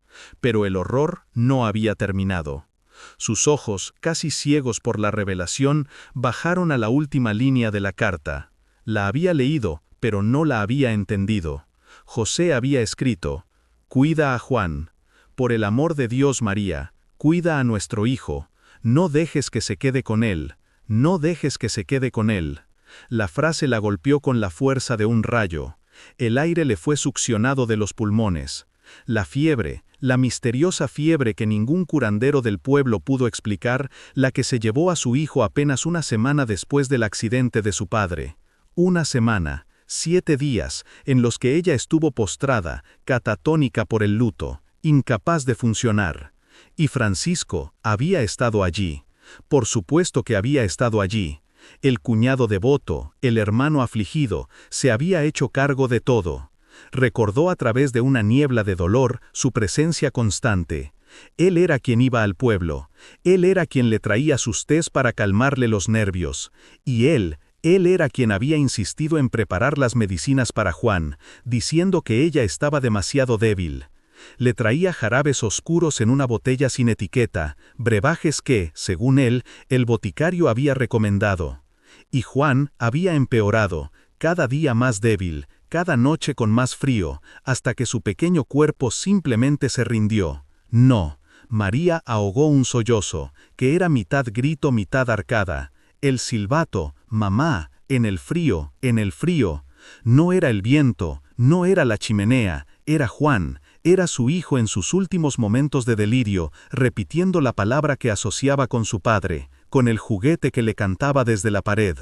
Speaker 2: Pero el horror no había terminado. Sus ojos, casi ciegos por la revelación, bajaron a la última línea de la carta. La había leído, pero no la había entendido. José había escrito: «Cuida a Juan. Por el amor de Dios, María, cuida a nuestro hijo. No dejes que se quede con él. No dejes que se quede con él». La frase la golpeó con la fuerza de un rayo. El aire le fue succionado de los pulmones. La fiebre, la misteriosa fiebre que ningún curandero del pueblo pudo explicar, la que se llevó a su hijo apenas una semana después del accidente de su padre. Una semana, 7 días, en los que ella estuvo postrada, catatónica por el luto, incapaz de funcionar. Y Francisco había estado allí. Por supuesto que había estado allí. El cuñado devoto, el hermano afligido, se había hecho cargo de todo. Recordó a través de una niebla de dolor su presencia constante. Él era quien iba al pueblo. Él era quien le traía sus tés para calmarle los nervios. Y él era quien había insistido en preparar las medicinas para Juan, diciendo que ella estaba demasiado débil. Le traía jarabes oscuros en una botella sin etiqueta, brebajes que, según él, el boticario había recomendado. Y Juan había empeorado, cada día más débil, cada noche con más frío, hasta que su pequeño cuerpo simplemente se rindió. No, María ahogó un sollozo, que era mitad grito, mitad arcada. El silbato, mamá, en el frío, en el frío. No era el viento, no era la chimenea, era Juan, era su hijo en sus últimos momentos de delirio, repitiendo la palabra que asociaba con su padre, con el juguete que le cantaba desde la pared.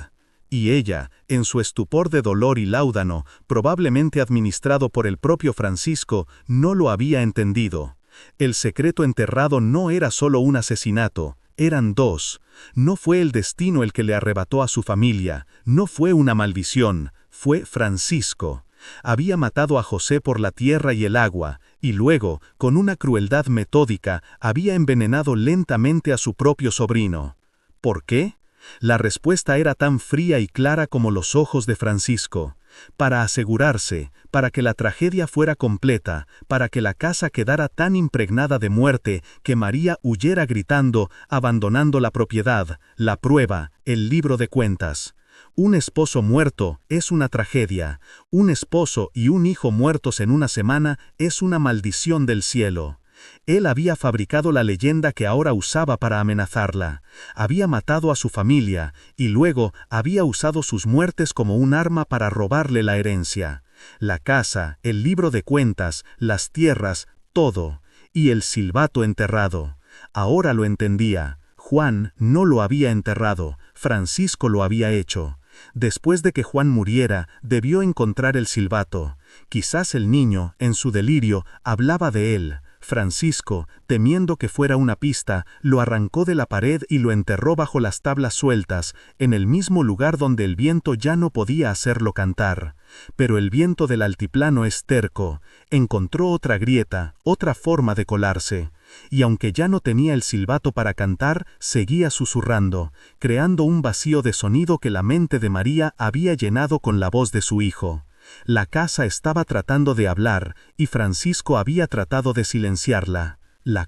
Speaker 2: Y ella, en su estupor de dolor y láudano, probablemente administrado por el propio Francisco, no lo había entendido. El secreto enterrado no era solo un asesinato, eran dos. No fue el destino el que le arrebató a su familia, no fue una maldición, fue Francisco. Había matado a José por la tierra y el agua, y luego, con una crueldad metódica, había envenenado lentamente a su propio sobrino. ¿Por qué? La respuesta era tan fría y clara como los ojos de Francisco. Para asegurarse, para que la tragedia fuera completa, para que la casa quedara tan impregnada de muerte que María huyera gritando, abandonando la propiedad, la prueba, el libro de cuentas. Un esposo muerto es una tragedia. Un esposo y un hijo muertos en una semana es una maldición del cielo. Él había fabricado la leyenda que ahora usaba para amenazarla. Había matado a su familia, y luego había usado sus muertes como un arma para robarle la herencia. La casa, el libro de cuentas, las tierras, todo. Y el silbato enterrado. Ahora lo entendía. Juan no lo había enterrado, Francisco lo había hecho. Después de que Juan muriera, debió encontrar el silbato. Quizás el niño, en su delirio, hablaba de él. Francisco, temiendo que fuera una pista, lo arrancó de la pared y lo enterró bajo las tablas sueltas, en el mismo lugar donde el viento ya no podía hacerlo cantar. Pero el viento del altiplano es terco. Encontró otra grieta, otra forma de colarse. Y aunque ya no tenía el silbato para cantar, seguía susurrando, creando un vacío de sonido que la mente de María había llenado con la voz de su hijo. La casa estaba tratando de hablar, y Francisco había tratado de silenciarla. La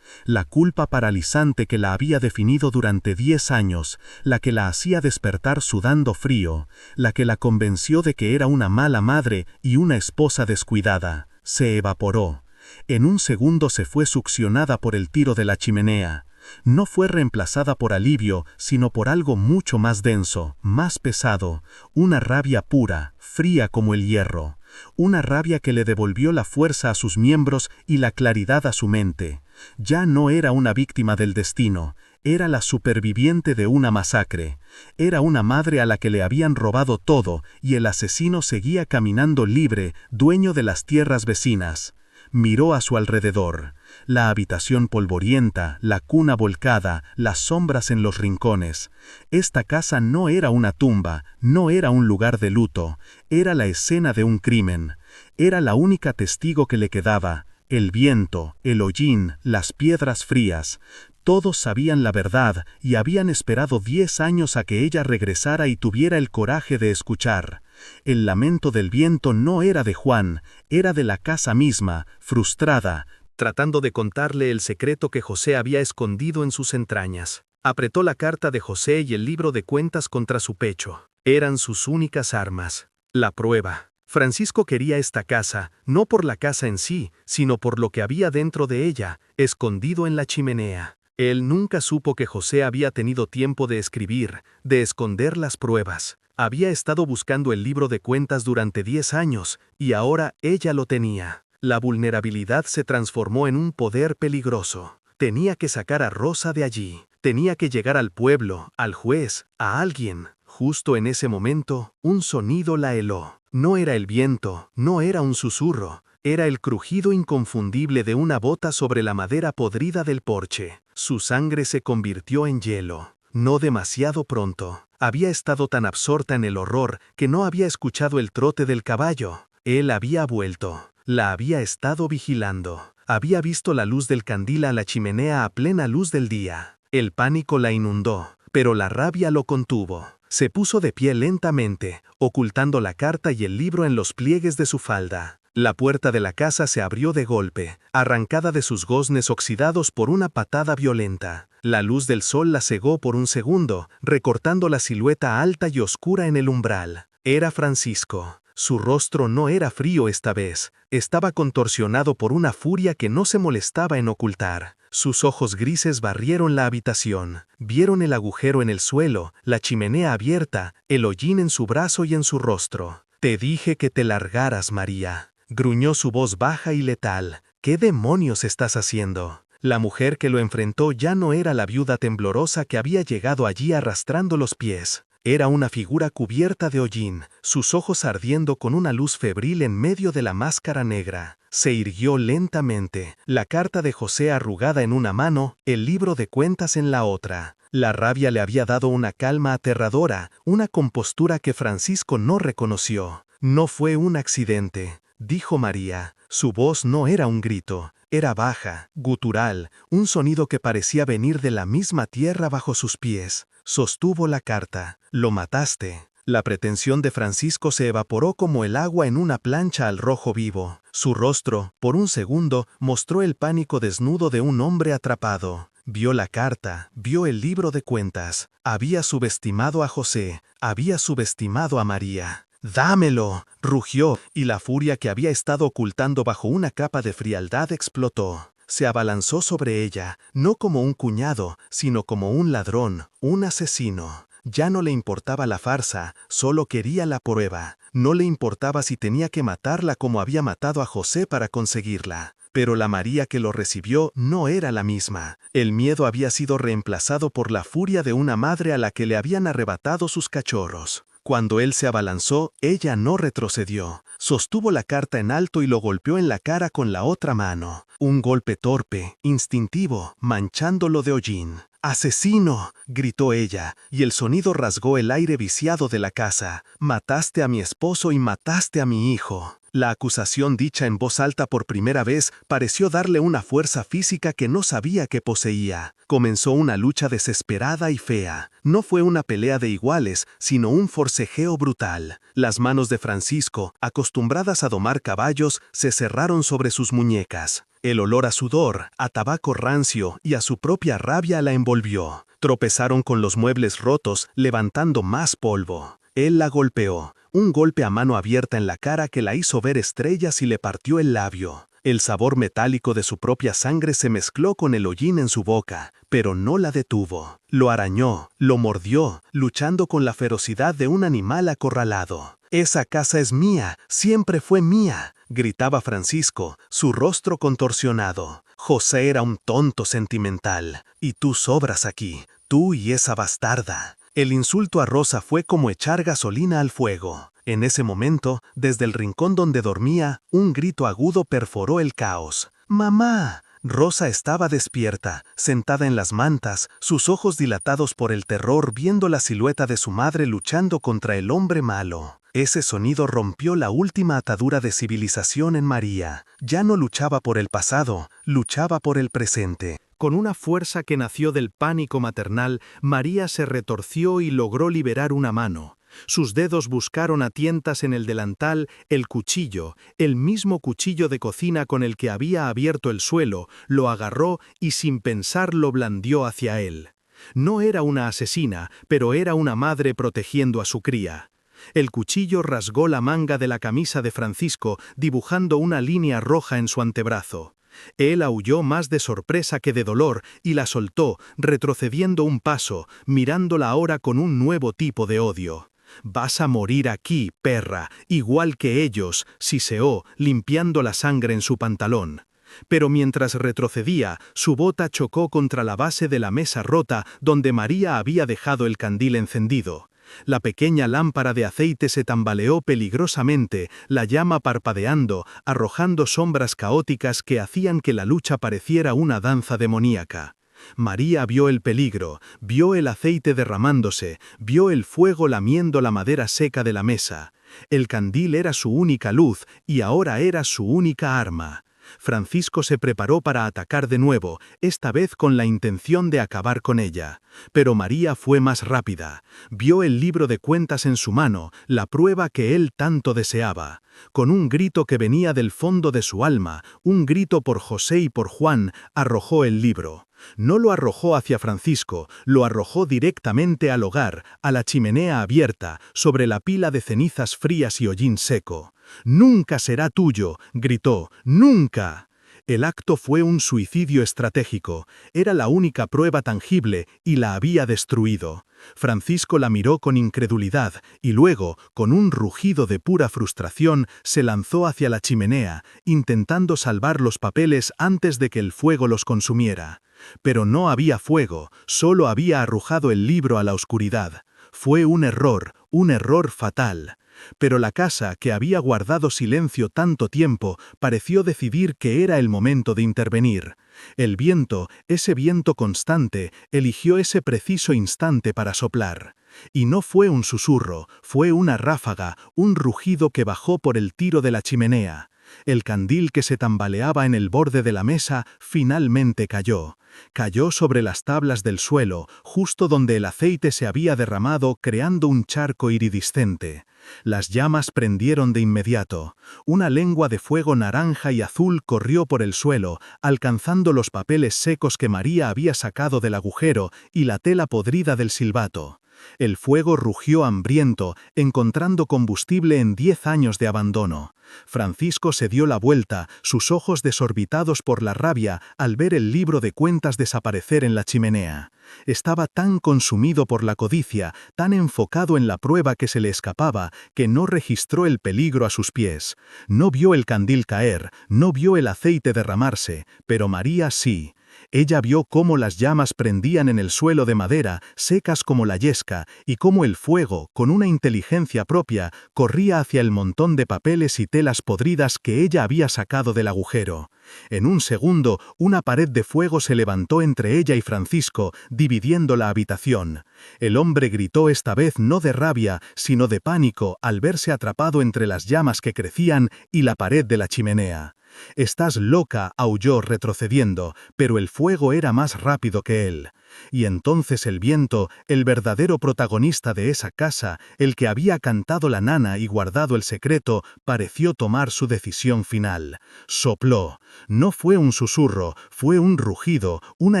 Speaker 2: culpa paralizante que la había definido durante 10 años, la que la hacía despertar sudando frío, la que la convenció de que era una mala madre y una esposa descuidada, se evaporó. En un segundo se fue succionada por el tiro de la chimenea. No fue reemplazada por alivio, sino por algo mucho más denso, más pesado, una rabia pura, fría como el hierro. Una rabia que le devolvió la fuerza a sus miembros y la claridad a su mente. Ya no era una víctima del destino, era la superviviente de una masacre. Era una madre a la que le habían robado todo y el asesino seguía caminando libre, dueño de las tierras vecinas. Miró a su alrededor. La habitación polvorienta, la cuna volcada, las sombras en los rincones. Esta casa no era una tumba, no era un lugar de luto, era la escena de un crimen. Era la única testigo que le quedaba, el viento, el hollín, las piedras frías. Todos sabían la verdad y habían esperado 10 años a que ella regresara y tuviera el coraje de escuchar. El lamento del viento no era de Juan, era de la casa misma, frustrada,
Speaker 1: tratando de contarle el secreto que José había escondido en sus entrañas. Apretó la carta de José y el libro de cuentas contra su pecho. Eran sus únicas armas. La prueba. Francisco quería esta casa, no por la casa en sí, sino por lo que había dentro de ella, escondido en la chimenea. Él nunca supo que José había tenido tiempo de escribir, de esconder las pruebas. Había estado buscando el libro de cuentas durante 10 años, y ahora ella lo tenía. La vulnerabilidad se transformó en un poder peligroso. Tenía que sacar a Rosa de allí. Tenía que llegar al pueblo, al juez, a alguien. Justo en ese momento, un sonido la heló. No era el viento, no era un susurro. Era el crujido inconfundible de una bota sobre la madera podrida del porche. Su sangre se convirtió en hielo. No demasiado pronto. Había estado tan absorta en el horror que no había escuchado el trote del caballo. Él había vuelto. La había estado vigilando. Había visto la luz del candil a la chimenea a plena luz del día. El pánico la inundó, pero la rabia lo contuvo. Se puso de pie lentamente, ocultando la carta y el libro en los pliegues de su falda. La puerta de la casa se abrió de golpe, arrancada de sus goznes oxidados por una patada violenta. La luz del sol la cegó por un segundo, recortando la silueta alta y oscura en el umbral. Era Francisco. Su rostro no era frío esta vez, estaba contorsionado por una furia que no se molestaba en ocultar. Sus ojos grises barrieron la habitación, vieron el agujero en el suelo, la chimenea abierta, el hollín en su brazo y en su rostro. «Te dije que te largaras, María», gruñó su voz baja y letal. «¿Qué demonios estás haciendo?». La mujer que lo enfrentó ya no era la viuda temblorosa que había llegado allí arrastrando los pies. Era una figura cubierta de hollín, sus ojos ardiendo con una luz febril en medio de la máscara negra. Se irguió lentamente, la carta de José arrugada en una mano, el libro de cuentas en la otra. La rabia le había dado una calma aterradora, una compostura que Francisco no reconoció. «No fue un accidente», dijo María. Su voz no era un grito, era baja, gutural, un sonido que parecía venir de la misma tierra bajo sus pies. Sostuvo la carta. «Lo mataste». La pretensión de Francisco se evaporó como el agua en una plancha al rojo vivo. Su rostro, por un segundo, mostró el pánico desnudo de un hombre atrapado. Vio la carta, vio el libro de cuentas. Había subestimado a José, había subestimado a María. «¡Dámelo!», rugió, y la furia que había estado ocultando bajo una capa de frialdad explotó. Se abalanzó sobre ella, no como un cuñado, sino como un ladrón, un asesino. Ya no le importaba la farsa, solo quería la prueba. No le importaba si tenía que matarla como había matado a José para conseguirla. Pero la María que lo recibió no era la misma. El miedo había sido reemplazado por la furia de una madre a la que le habían arrebatado sus cachorros. Cuando él se abalanzó, ella no retrocedió. Sostuvo la carta en alto y lo golpeó en la cara con la otra mano. Un golpe torpe, instintivo, manchándolo de hollín. «¡Asesino!», gritó ella, y el sonido rasgó el aire viciado de la casa. «Mataste a mi esposo y mataste a mi hijo». La acusación dicha en voz alta por primera vez pareció darle una fuerza física que no sabía que poseía. Comenzó una lucha desesperada y fea. No fue una pelea de iguales, sino un forcejeo brutal. Las manos de Francisco, acostumbradas a domar caballos, se cerraron sobre sus muñecas. El olor a sudor, a tabaco rancio y a su propia rabia la envolvió. Tropezaron con los muebles rotos, levantando más polvo. Él la golpeó, un golpe a mano abierta en la cara que la hizo ver estrellas y le partió el labio. El sabor metálico de su propia sangre se mezcló con el hollín en su boca, pero no la detuvo. Lo arañó, lo mordió, luchando con la ferocidad de un animal acorralado. «Esa casa es mía, siempre fue mía», gritaba Francisco, su rostro contorsionado. «José era un tonto sentimental, y tú sobras aquí, tú y esa bastarda». El insulto a Rosa fue como echar gasolina al fuego. En ese momento, desde el rincón donde dormía, un grito agudo perforó el caos. «¡Mamá!». Rosa estaba despierta, sentada en las mantas, sus ojos dilatados por el terror viendo la silueta de su madre luchando contra el hombre malo. Ese sonido rompió la última atadura de civilización en María. Ya no luchaba por el pasado, luchaba por el presente. Con una fuerza que nació del pánico maternal, María se retorció y logró liberar una mano. Sus dedos buscaron a tientas en el delantal el cuchillo, el mismo cuchillo de cocina con el que había abierto el suelo, lo agarró y sin pensar lo blandió hacia él. No era una asesina, pero era una madre protegiendo a su cría. El cuchillo rasgó la manga de la camisa de Francisco, dibujando una línea roja en su antebrazo. Él aulló más de sorpresa que de dolor y la soltó, retrocediendo un paso, mirándola ahora con un nuevo tipo de odio. «Vas a morir aquí, perra, igual que ellos», siseó, limpiando la sangre en su pantalón. Pero mientras retrocedía, su bota chocó contra la base de la mesa rota donde María había dejado el candil encendido. La pequeña lámpara de aceite se tambaleó peligrosamente, la llama parpadeando, arrojando sombras caóticas que hacían que la lucha pareciera una danza demoníaca. María vio el peligro, vio el aceite derramándose, vio el fuego lamiendo la madera seca de la mesa. El candil era su única luz y ahora era su única arma. Francisco se preparó para atacar de nuevo, esta vez con la intención de acabar con ella. Pero María fue más rápida. Vio el libro de cuentas en su mano, la prueba que él tanto deseaba. Con un grito que venía del fondo de su alma, un grito por José y por Juan, arrojó el libro. No lo arrojó hacia Francisco, lo arrojó directamente al hogar, a la chimenea abierta, sobre la pila de cenizas frías y hollín seco. «¡Nunca será tuyo!», gritó, «¡nunca!». El acto fue un suicidio estratégico, era la única prueba tangible y la había destruido. Francisco la miró con incredulidad y luego, con un rugido de pura frustración, se lanzó hacia la chimenea, intentando salvar los papeles antes de que el fuego los consumiera. Pero no había fuego, solo había arrojado el libro a la oscuridad. Fue un error fatal. Pero la casa, que había guardado silencio tanto tiempo, pareció decidir que era el momento de intervenir. El viento, ese viento constante, eligió ese preciso instante para soplar. Y no fue un susurro, fue una ráfaga, un rugido que bajó por el tiro de la chimenea. El candil que se tambaleaba en el borde de la mesa finalmente cayó. Cayó sobre las tablas del suelo, justo donde el aceite se había derramado, creando un charco iridiscente. Las llamas prendieron de inmediato. Una lengua de fuego naranja y azul corrió por el suelo, alcanzando los papeles secos que María había sacado del agujero y la tela podrida del silbato. El fuego rugió hambriento, encontrando combustible en 10 años de abandono. Francisco se dio la vuelta, sus ojos desorbitados por la rabia al ver el libro de cuentas desaparecer en la chimenea. Estaba tan consumido por la codicia, tan enfocado en la prueba que se le escapaba, que no registró el peligro a sus pies. No vio el candil caer, no vio el aceite derramarse, pero María sí. Ella vio cómo las llamas prendían en el suelo de madera, secas como la yesca, y cómo el fuego, con una inteligencia propia, corría hacia el montón de papeles y telas podridas que ella había sacado del agujero. En un segundo, una pared de fuego se levantó entre ella y Francisco, dividiendo la habitación. El hombre gritó esta vez no de rabia, sino de pánico al verse atrapado entre las llamas que crecían y la pared de la chimenea. «Estás loca», aulló retrocediendo, pero el fuego era más rápido que él. Y entonces el viento, el verdadero protagonista de esa casa, el que había cantado la nana y guardado el secreto, pareció tomar su decisión final. Sopló. No fue un susurro, fue un rugido, una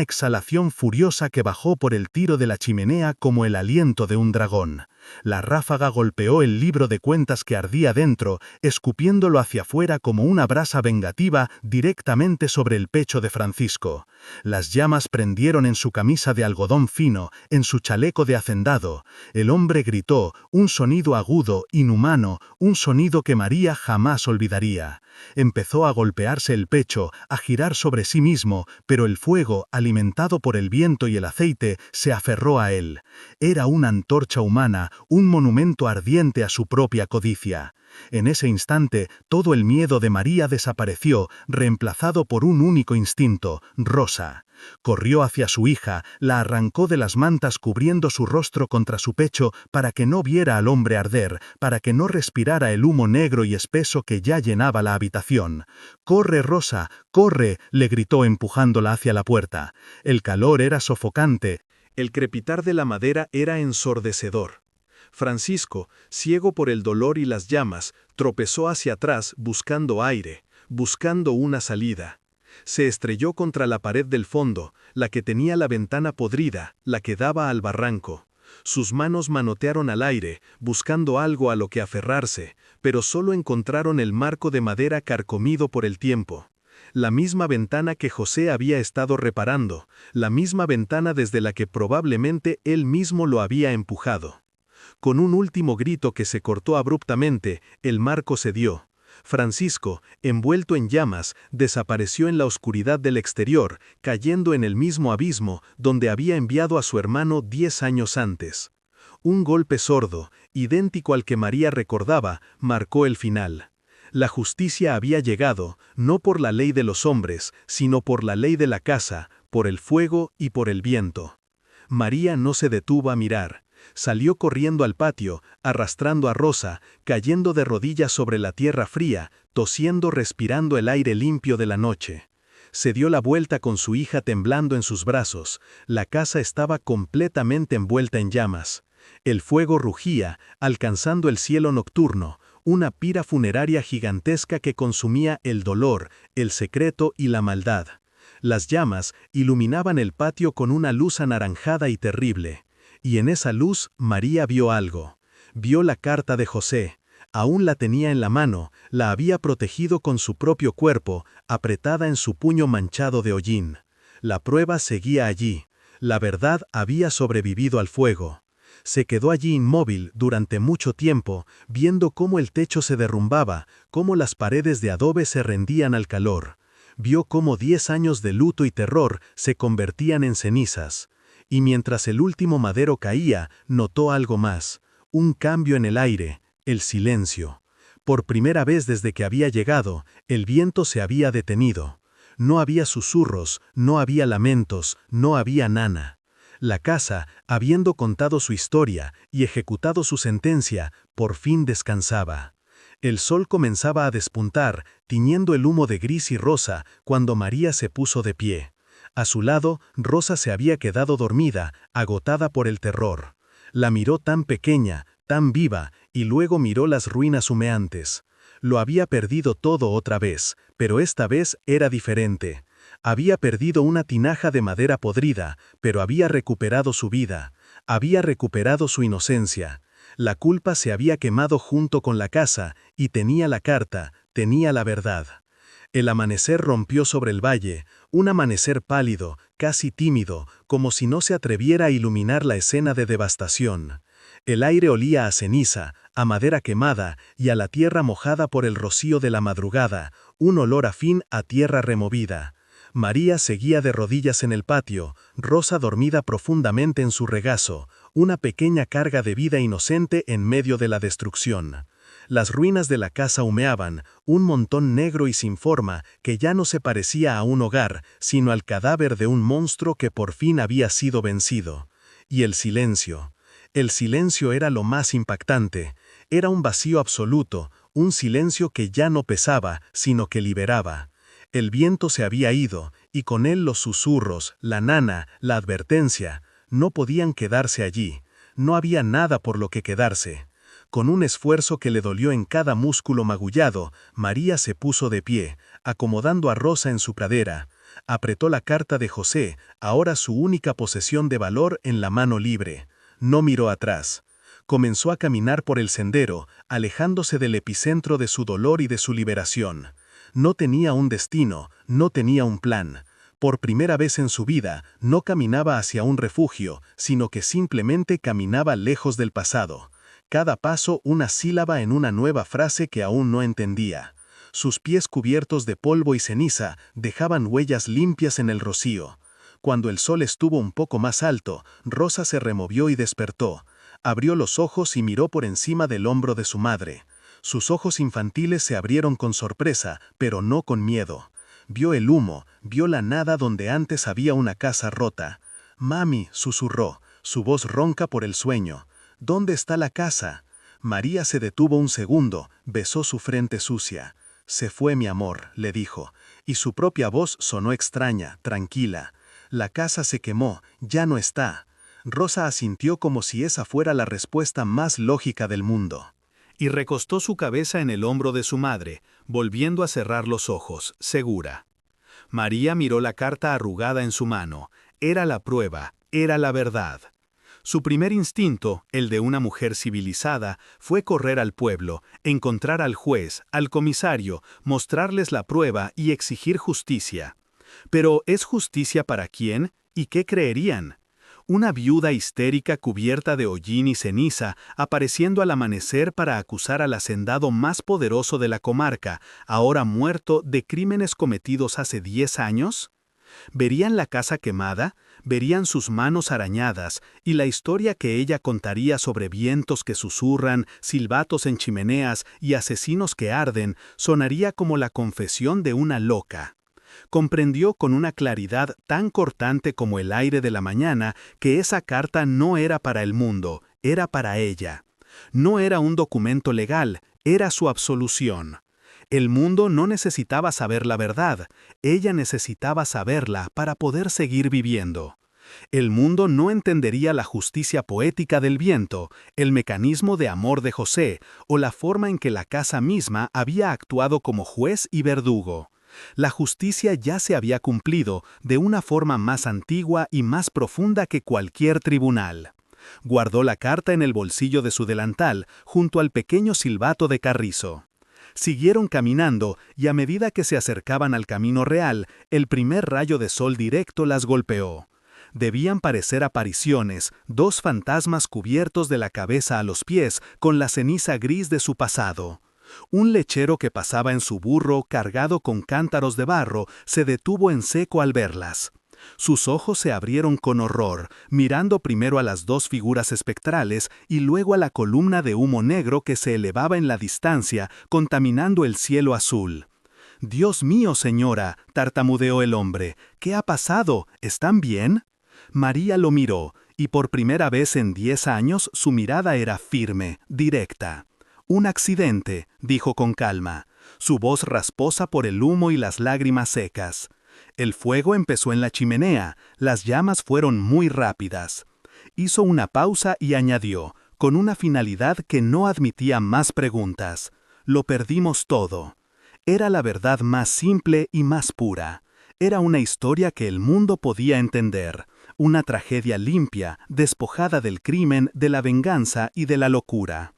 Speaker 1: exhalación furiosa que bajó por el tiro de la chimenea como el aliento de un dragón. La ráfaga golpeó el libro de cuentas que ardía dentro, escupiéndolo hacia afuera como una brasa vengativa directamente sobre el pecho de Francisco. Las llamas prendieron en su camisa de algodón fino, en su chaleco de hacendado. El hombre gritó, un sonido agudo, inhumano, un sonido que María jamás olvidaría. Empezó a golpearse el pecho, a girar sobre sí mismo, pero el fuego, alimentado por el viento y el aceite, se aferró a él. Era una antorcha humana, un monumento ardiente a su propia codicia. En ese instante, todo el miedo de María desapareció, reemplazado por un único instinto, Rosa. Corrió hacia su hija, la arrancó de las mantas cubriendo su rostro contra su pecho para que no viera al hombre arder, para que no respirara el humo negro y espeso que ya llenaba la habitación. «¡Corre, Rosa, corre!», le gritó empujándola hacia la puerta. El calor era sofocante. El crepitar de la madera era ensordecedor. Francisco, ciego por el dolor y las llamas, tropezó hacia atrás buscando aire, buscando una salida. Se estrelló contra la pared del fondo, la que tenía la ventana podrida, la que daba al barranco. Sus manos manotearon al aire, buscando algo a lo que aferrarse, pero solo encontraron el marco de madera carcomido por el tiempo. La misma ventana que José había estado reparando, la misma ventana desde la que probablemente él mismo lo había empujado. Con un último grito que se cortó abruptamente, el marco cedió. Francisco, envuelto en llamas, desapareció en la oscuridad del exterior, cayendo en el mismo abismo donde había enviado a su hermano 10 años antes. Un golpe sordo, idéntico al que María recordaba, marcó el final. La justicia había llegado, no por la ley de los hombres, sino por la ley de la casa, por el fuego y por el viento. María no se detuvo a mirar. Salió corriendo al patio, arrastrando a Rosa, cayendo de rodillas sobre la tierra fría, tosiendo, respirando el aire limpio de la noche. Se dio la vuelta con su hija temblando en sus brazos. La casa estaba completamente envuelta en llamas. El fuego rugía, alcanzando el cielo nocturno, una pira funeraria gigantesca que consumía el dolor, el secreto y la maldad. Las llamas iluminaban el patio con una luz anaranjada y terrible. Y en esa luz María vio algo. Vio la carta de José. Aún la tenía en la mano, la había protegido con su propio cuerpo, apretada en su puño manchado de hollín. La prueba seguía allí. La verdad había sobrevivido al fuego. Se quedó allí inmóvil durante mucho tiempo, viendo cómo el techo se derrumbaba, cómo las paredes de adobe se rendían al calor. Vio cómo 10 años de luto y terror se convertían en cenizas. Y mientras el último madero caía, notó algo más, un cambio en el aire, el silencio. Por primera vez desde que había llegado, el viento se había detenido. No había susurros, no había lamentos, no había nana. La casa, habiendo contado su historia y ejecutado su sentencia, por fin descansaba. El sol comenzaba a despuntar, tiñendo el humo de gris y rosa, cuando María se puso de pie. A su lado, Rosa se había quedado dormida, agotada por el terror. La miró tan pequeña, tan viva, y luego miró las ruinas humeantes. Lo había perdido todo otra vez, pero esta vez era diferente. Había perdido una tinaja de madera podrida, pero había recuperado su vida. Había recuperado su inocencia. La culpa se había quemado junto con la casa, y tenía la carta, tenía la verdad. El amanecer rompió sobre el valle, un amanecer pálido, casi tímido, como si no se atreviera a iluminar la escena de devastación. El aire olía a ceniza, a madera quemada y a la tierra mojada por el rocío de la madrugada, un olor afín a tierra removida. María seguía de rodillas en el patio, Rosa dormida profundamente en su regazo, una pequeña carga de vida inocente en medio de la destrucción. Las ruinas de la casa humeaban, un montón negro y sin forma que ya no se parecía a un hogar, sino al cadáver de un monstruo que por fin había sido vencido. Y el silencio. El silencio era lo más impactante. Era un vacío absoluto, un silencio que ya no pesaba, sino que liberaba. El viento se había ido, y con él los susurros, la nana, la advertencia. No podían quedarse allí. No había nada por lo que quedarse. Con un esfuerzo que le dolió en cada músculo magullado, María se puso de pie, acomodando a Rosa en su pradera. Apretó la carta de José, ahora su única posesión de valor, en la mano libre. No miró atrás. Comenzó a caminar por el sendero, alejándose del epicentro de su dolor y de su liberación. No tenía un destino, no tenía un plan. Por primera vez en su vida, no caminaba hacia un refugio, sino que simplemente caminaba lejos del pasado. Cada paso una sílaba en una nueva frase que aún no entendía. Sus pies cubiertos de polvo y ceniza dejaban huellas limpias en el rocío. Cuando el sol estuvo un poco más alto, Rosa se removió y despertó. Abrió los ojos y miró por encima del hombro de su madre. Sus ojos infantiles se abrieron con sorpresa, pero no con miedo. Vio el humo, vio la nada donde antes había una casa rota. «Mami», susurró, su voz ronca por el sueño. «¿Dónde está la casa?» María se detuvo un segundo, besó su frente sucia. «Se fue mi amor», le dijo, y su propia voz sonó extraña, tranquila. «La casa se quemó, ya no está». Rosa asintió como si esa fuera la respuesta más lógica del mundo.
Speaker 2: Y recostó su cabeza en el hombro de su madre, volviendo a cerrar los ojos, segura. María miró la carta arrugada en su mano. Era la prueba, era la verdad. Su primer instinto, el de una mujer civilizada, fue correr al pueblo, encontrar al juez, al comisario, mostrarles la prueba y exigir justicia. Pero ¿es justicia para quién? ¿Y qué creerían? Una viuda histérica cubierta de hollín y ceniza, apareciendo al amanecer para acusar al hacendado más poderoso de la comarca, ahora muerto, de crímenes cometidos hace 10 años? ¿Verían la casa quemada? ¿Verían sus manos arañadas? Y la historia que ella contaría sobre vientos que susurran, silbatos en chimeneas y asesinos que arden, sonaría como la confesión de una loca. Comprendió con una claridad tan cortante como el aire de la mañana que esa carta no era para el mundo,
Speaker 1: era para ella. No era un documento legal, era su absolución. El mundo no necesitaba saber la verdad, ella necesitaba saberla para poder seguir viviendo. El mundo no entendería la justicia poética del viento, el mecanismo de amor de José, o la forma en que la casa misma había actuado como juez y verdugo. La justicia ya se había cumplido de una forma más antigua y más profunda que cualquier tribunal. Guardó la carta en el bolsillo de su delantal, junto al pequeño silbato de carrizo. Siguieron caminando y a medida que se acercaban al camino real, el primer rayo de sol directo las golpeó. Debían parecer apariciones, dos fantasmas cubiertos de la cabeza a los pies con la ceniza gris de su pasado. Un lechero que pasaba en su burro cargado con cántaros de barro se detuvo en seco al verlas. Sus ojos se abrieron con horror, mirando primero a las dos figuras espectrales y luego a la columna de humo negro que se elevaba en la distancia, contaminando el cielo azul. «Dios mío, señora», tartamudeó el hombre, «¿qué ha pasado? ¿Están bien?» María lo miró, y por primera vez en 10 años su mirada era firme, directa. «Un accidente», dijo con calma, su voz rasposa por el humo y las lágrimas secas. El fuego empezó en la chimenea, las llamas fueron muy rápidas. Hizo una pausa y añadió, con una finalidad que no admitía más preguntas. «Lo perdimos todo». Era la verdad más simple y más pura. Era una historia que el mundo podía entender. Una tragedia limpia, despojada del crimen, de la venganza y de la locura.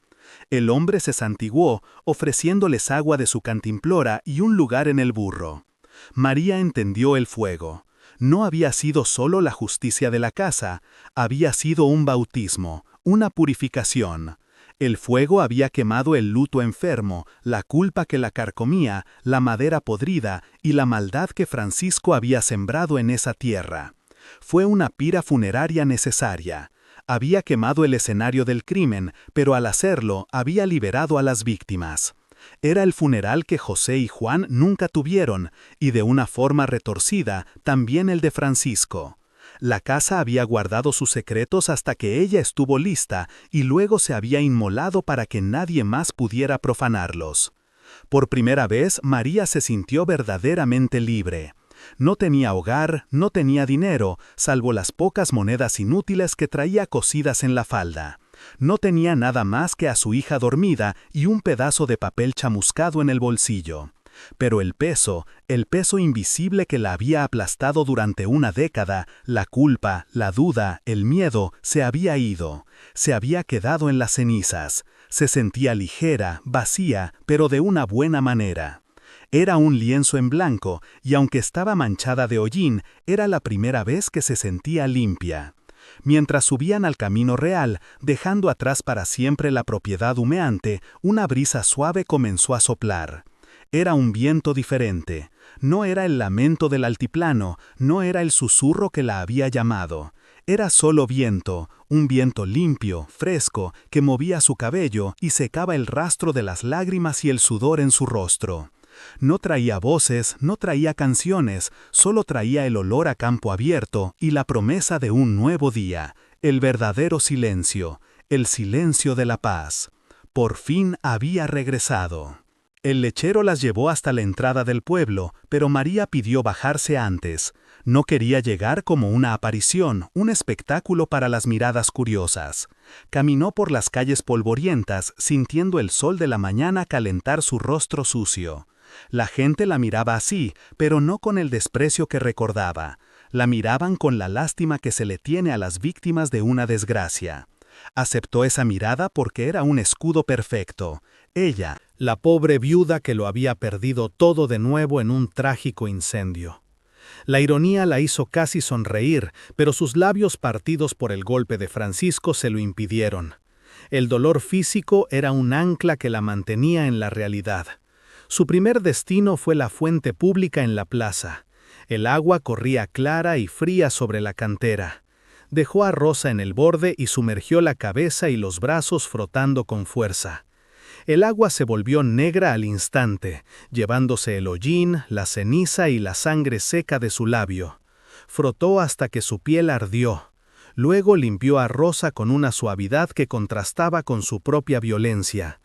Speaker 1: El hombre se santiguó, ofreciéndoles agua de su cantimplora y un lugar en el burro. María entendió el fuego. No había sido solo la justicia de la casa, había sido un bautismo, una purificación. El fuego había quemado el luto enfermo, la culpa que la carcomía, la madera podrida y la maldad que Francisco había sembrado en esa tierra. Fue una pira funeraria necesaria. Había quemado el escenario del crimen, pero al hacerlo había liberado a las víctimas. Era el funeral que José y Juan nunca tuvieron, y de una forma retorcida, también el de Francisco. La casa había guardado sus secretos hasta que ella estuvo lista, y luego se había inmolado para que nadie más pudiera profanarlos. Por primera vez, María se sintió verdaderamente libre. No tenía hogar, no tenía dinero, salvo las pocas monedas inútiles que traía cosidas en la falda. No tenía nada más que a su hija dormida y un pedazo de papel chamuscado en el bolsillo. Pero el peso invisible que la había aplastado durante una década, la culpa, la duda, el miedo, se había ido. Se había quedado en las cenizas. Se sentía ligera, vacía, pero de una buena manera. Era un lienzo en blanco, y aunque estaba manchada de hollín, era la primera vez que se sentía limpia. Mientras subían al camino real, dejando atrás para siempre la propiedad humeante, una brisa suave comenzó a soplar. Era un viento diferente. No era el lamento del altiplano, no era el susurro que la había llamado. Era solo viento, un viento limpio, fresco, que movía su cabello y secaba el rastro de las lágrimas y el sudor en su rostro. No traía voces, no traía canciones, solo traía el olor a campo abierto y la promesa de un nuevo día, el verdadero silencio, el silencio de la paz. Por fin había regresado. El lechero las llevó hasta la entrada del pueblo, pero María pidió bajarse antes. No quería llegar como una aparición, un espectáculo para las miradas curiosas. Caminó por las calles polvorientas, sintiendo el sol de la mañana calentar su rostro sucio. La gente la miraba así, pero no con el desprecio que recordaba. La miraban con la lástima que se le tiene a las víctimas de una desgracia. Aceptó esa mirada porque era un escudo perfecto. Ella, la pobre viuda que lo había perdido todo de nuevo en un trágico incendio. La ironía la hizo casi sonreír, pero sus labios partidos por el golpe de Francisco se lo impidieron. El dolor físico era un ancla que la mantenía en la realidad. Su primer destino fue la fuente pública en la plaza. El agua corría clara y fría sobre la cantera. Dejó a Rosa en el borde y sumergió la cabeza y los brazos frotando con fuerza. El agua se volvió negra al instante, llevándose el hollín, la ceniza y la sangre seca de su labio. Frotó hasta que su piel ardió. Luego limpió a Rosa con una suavidad que contrastaba con su propia violencia.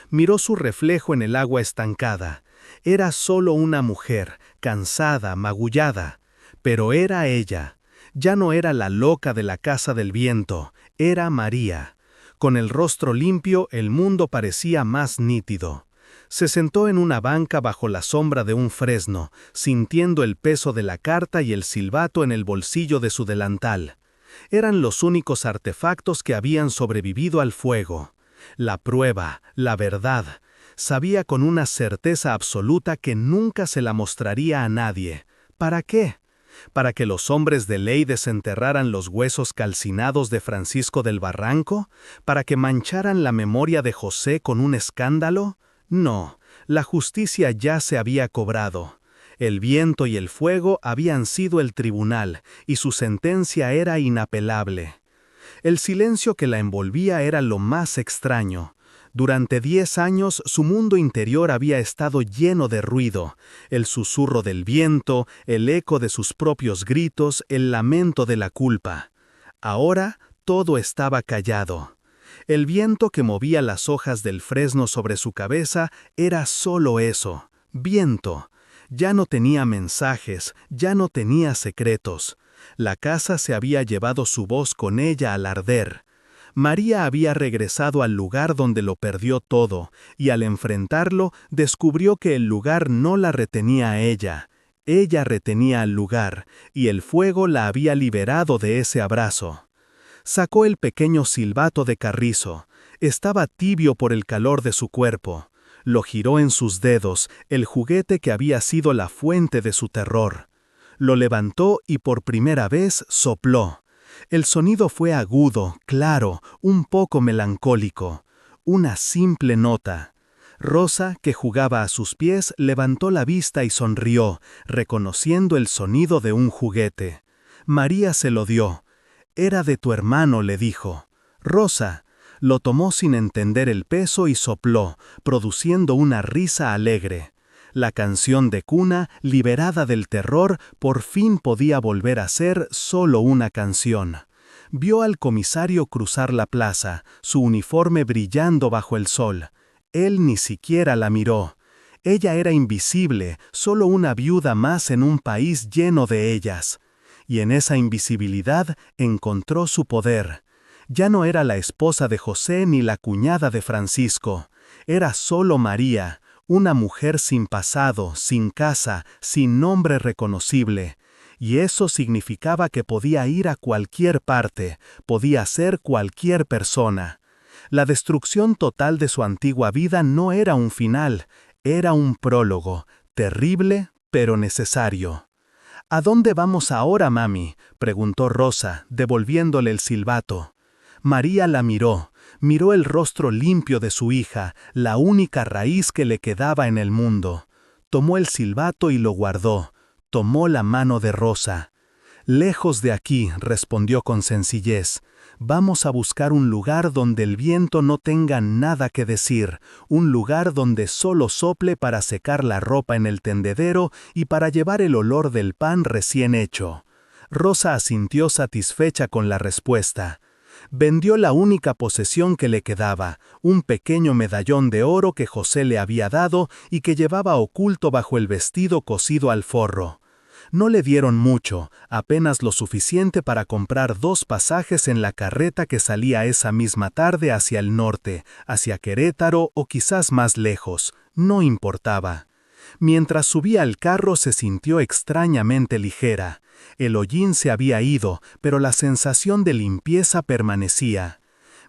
Speaker 1: Miró su reflejo en el agua estancada. Era solo una mujer, cansada, magullada. Pero era ella. Ya no era la loca de la Casa del Viento, era María. Con el rostro limpio, el mundo parecía más nítido. Se sentó en una banca bajo la sombra de un fresno, sintiendo el peso de la carta y el silbato en el bolsillo de su delantal. Eran los únicos artefactos que habían sobrevivido al fuego. La prueba, la verdad. Sabía con una certeza absoluta que nunca se la mostraría a nadie. ¿Para qué? ¿Para que los hombres de ley desenterraran los huesos calcinados de Francisco del Barranco? ¿Para que mancharan la memoria de José con un escándalo? No, la justicia ya se había cobrado. El viento y el fuego habían sido el tribunal, y su sentencia era inapelable. El silencio que la envolvía era lo más extraño. Durante 10 años su mundo interior había estado lleno de ruido, el susurro del viento, el eco de sus propios gritos, el lamento de la culpa. Ahora todo estaba callado. El viento que movía las hojas del fresno sobre su cabeza era solo eso, viento. Ya no tenía mensajes, ya no tenía secretos. La casa se había llevado su voz con ella al arder. María había regresado al lugar donde lo perdió todo, y al enfrentarlo descubrió que el lugar no la retenía a ella. Ella retenía al lugar, y el fuego la había liberado de ese abrazo. Sacó el pequeño silbato de carrizo. Estaba tibio por el calor de su cuerpo. Lo giró en sus dedos, el juguete que había sido la fuente de su terror. Lo levantó y por primera vez sopló. El sonido fue agudo, claro, un poco melancólico. Una simple nota. Rosa, que jugaba a sus pies, levantó la vista y sonrió, reconociendo el sonido de un juguete. María se lo dio. «Era de tu hermano», le dijo. «Rosa». Lo tomó sin entender el peso y sopló, produciendo una risa alegre. La canción de cuna, liberada del terror, por fin podía volver a ser solo una canción. Vio al comisario cruzar la plaza, su uniforme brillando bajo el sol. Él ni siquiera la miró. Ella era invisible, solo una viuda más en un país lleno de ellas. Y en esa invisibilidad encontró su poder. Ya no era la esposa de José ni la cuñada de Francisco. Era solo María. Una mujer sin pasado, sin casa, sin nombre reconocible. Y eso significaba que podía ir a cualquier parte, podía ser cualquier persona. La destrucción total de su antigua vida no era un final, era un prólogo, terrible pero necesario. «¿A dónde vamos ahora, mami?», preguntó Rosa, devolviéndole el silbato. María la miró. Miró el rostro limpio de su hija, la única raíz que le quedaba en el mundo. Tomó el silbato y lo guardó. Tomó la mano de Rosa. «Lejos de aquí», respondió con sencillez. «Vamos a buscar un lugar donde el viento no tenga nada que decir, un lugar donde solo sople para secar la ropa en el tendedero y para llevar el olor del pan recién hecho». Rosa asintió satisfecha con la respuesta. Vendió la única posesión que le quedaba, un pequeño medallón de oro que José le había dado y que llevaba oculto bajo el vestido cosido al forro. No le dieron mucho, apenas lo suficiente para comprar 2 pasajes en la carreta que salía esa misma tarde hacia el norte, hacia Querétaro o quizás más lejos, no importaba. Mientras subía al carro se sintió extrañamente ligera. El hollín se había ido, pero la sensación de limpieza permanecía.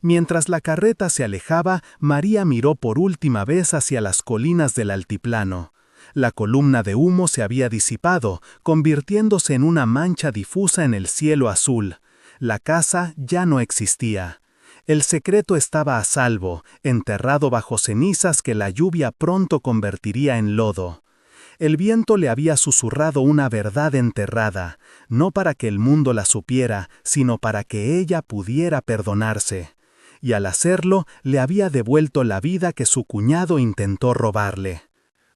Speaker 1: Mientras la carreta se alejaba, María miró por última vez hacia las colinas del altiplano. La columna de humo se había disipado, convirtiéndose en una mancha difusa en el cielo azul. La casa ya no existía. El secreto estaba a salvo, enterrado bajo cenizas que la lluvia pronto convertiría en lodo. El viento le había susurrado una verdad enterrada, no para que el mundo la supiera, sino para que ella pudiera perdonarse. Y al hacerlo, le había devuelto la vida que su cuñado intentó robarle.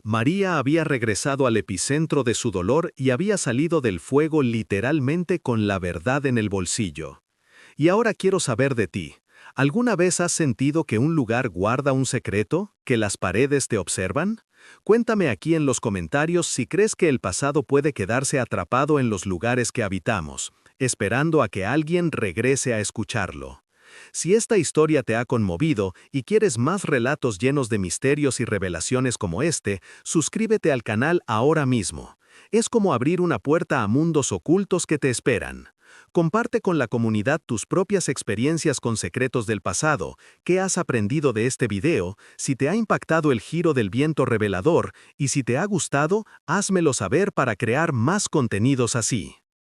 Speaker 2: María había regresado al epicentro de su dolor y había salido del fuego literalmente con la verdad en el bolsillo.
Speaker 1: Y ahora quiero saber de ti. ¿Alguna vez has sentido que un lugar guarda un secreto? ¿Que las paredes te observan? Cuéntame aquí en los comentarios si crees que el pasado puede quedarse atrapado en los lugares que habitamos, esperando a que alguien regrese a escucharlo. Si esta historia te ha conmovido y quieres más relatos llenos de misterios y revelaciones como este, suscríbete al canal ahora mismo. Es como abrir una puerta a mundos ocultos que te esperan. Comparte con la comunidad tus propias experiencias con secretos del pasado, qué has aprendido de este video, si te ha impactado el giro del viento revelador y si te ha gustado, házmelo saber para crear más contenidos así.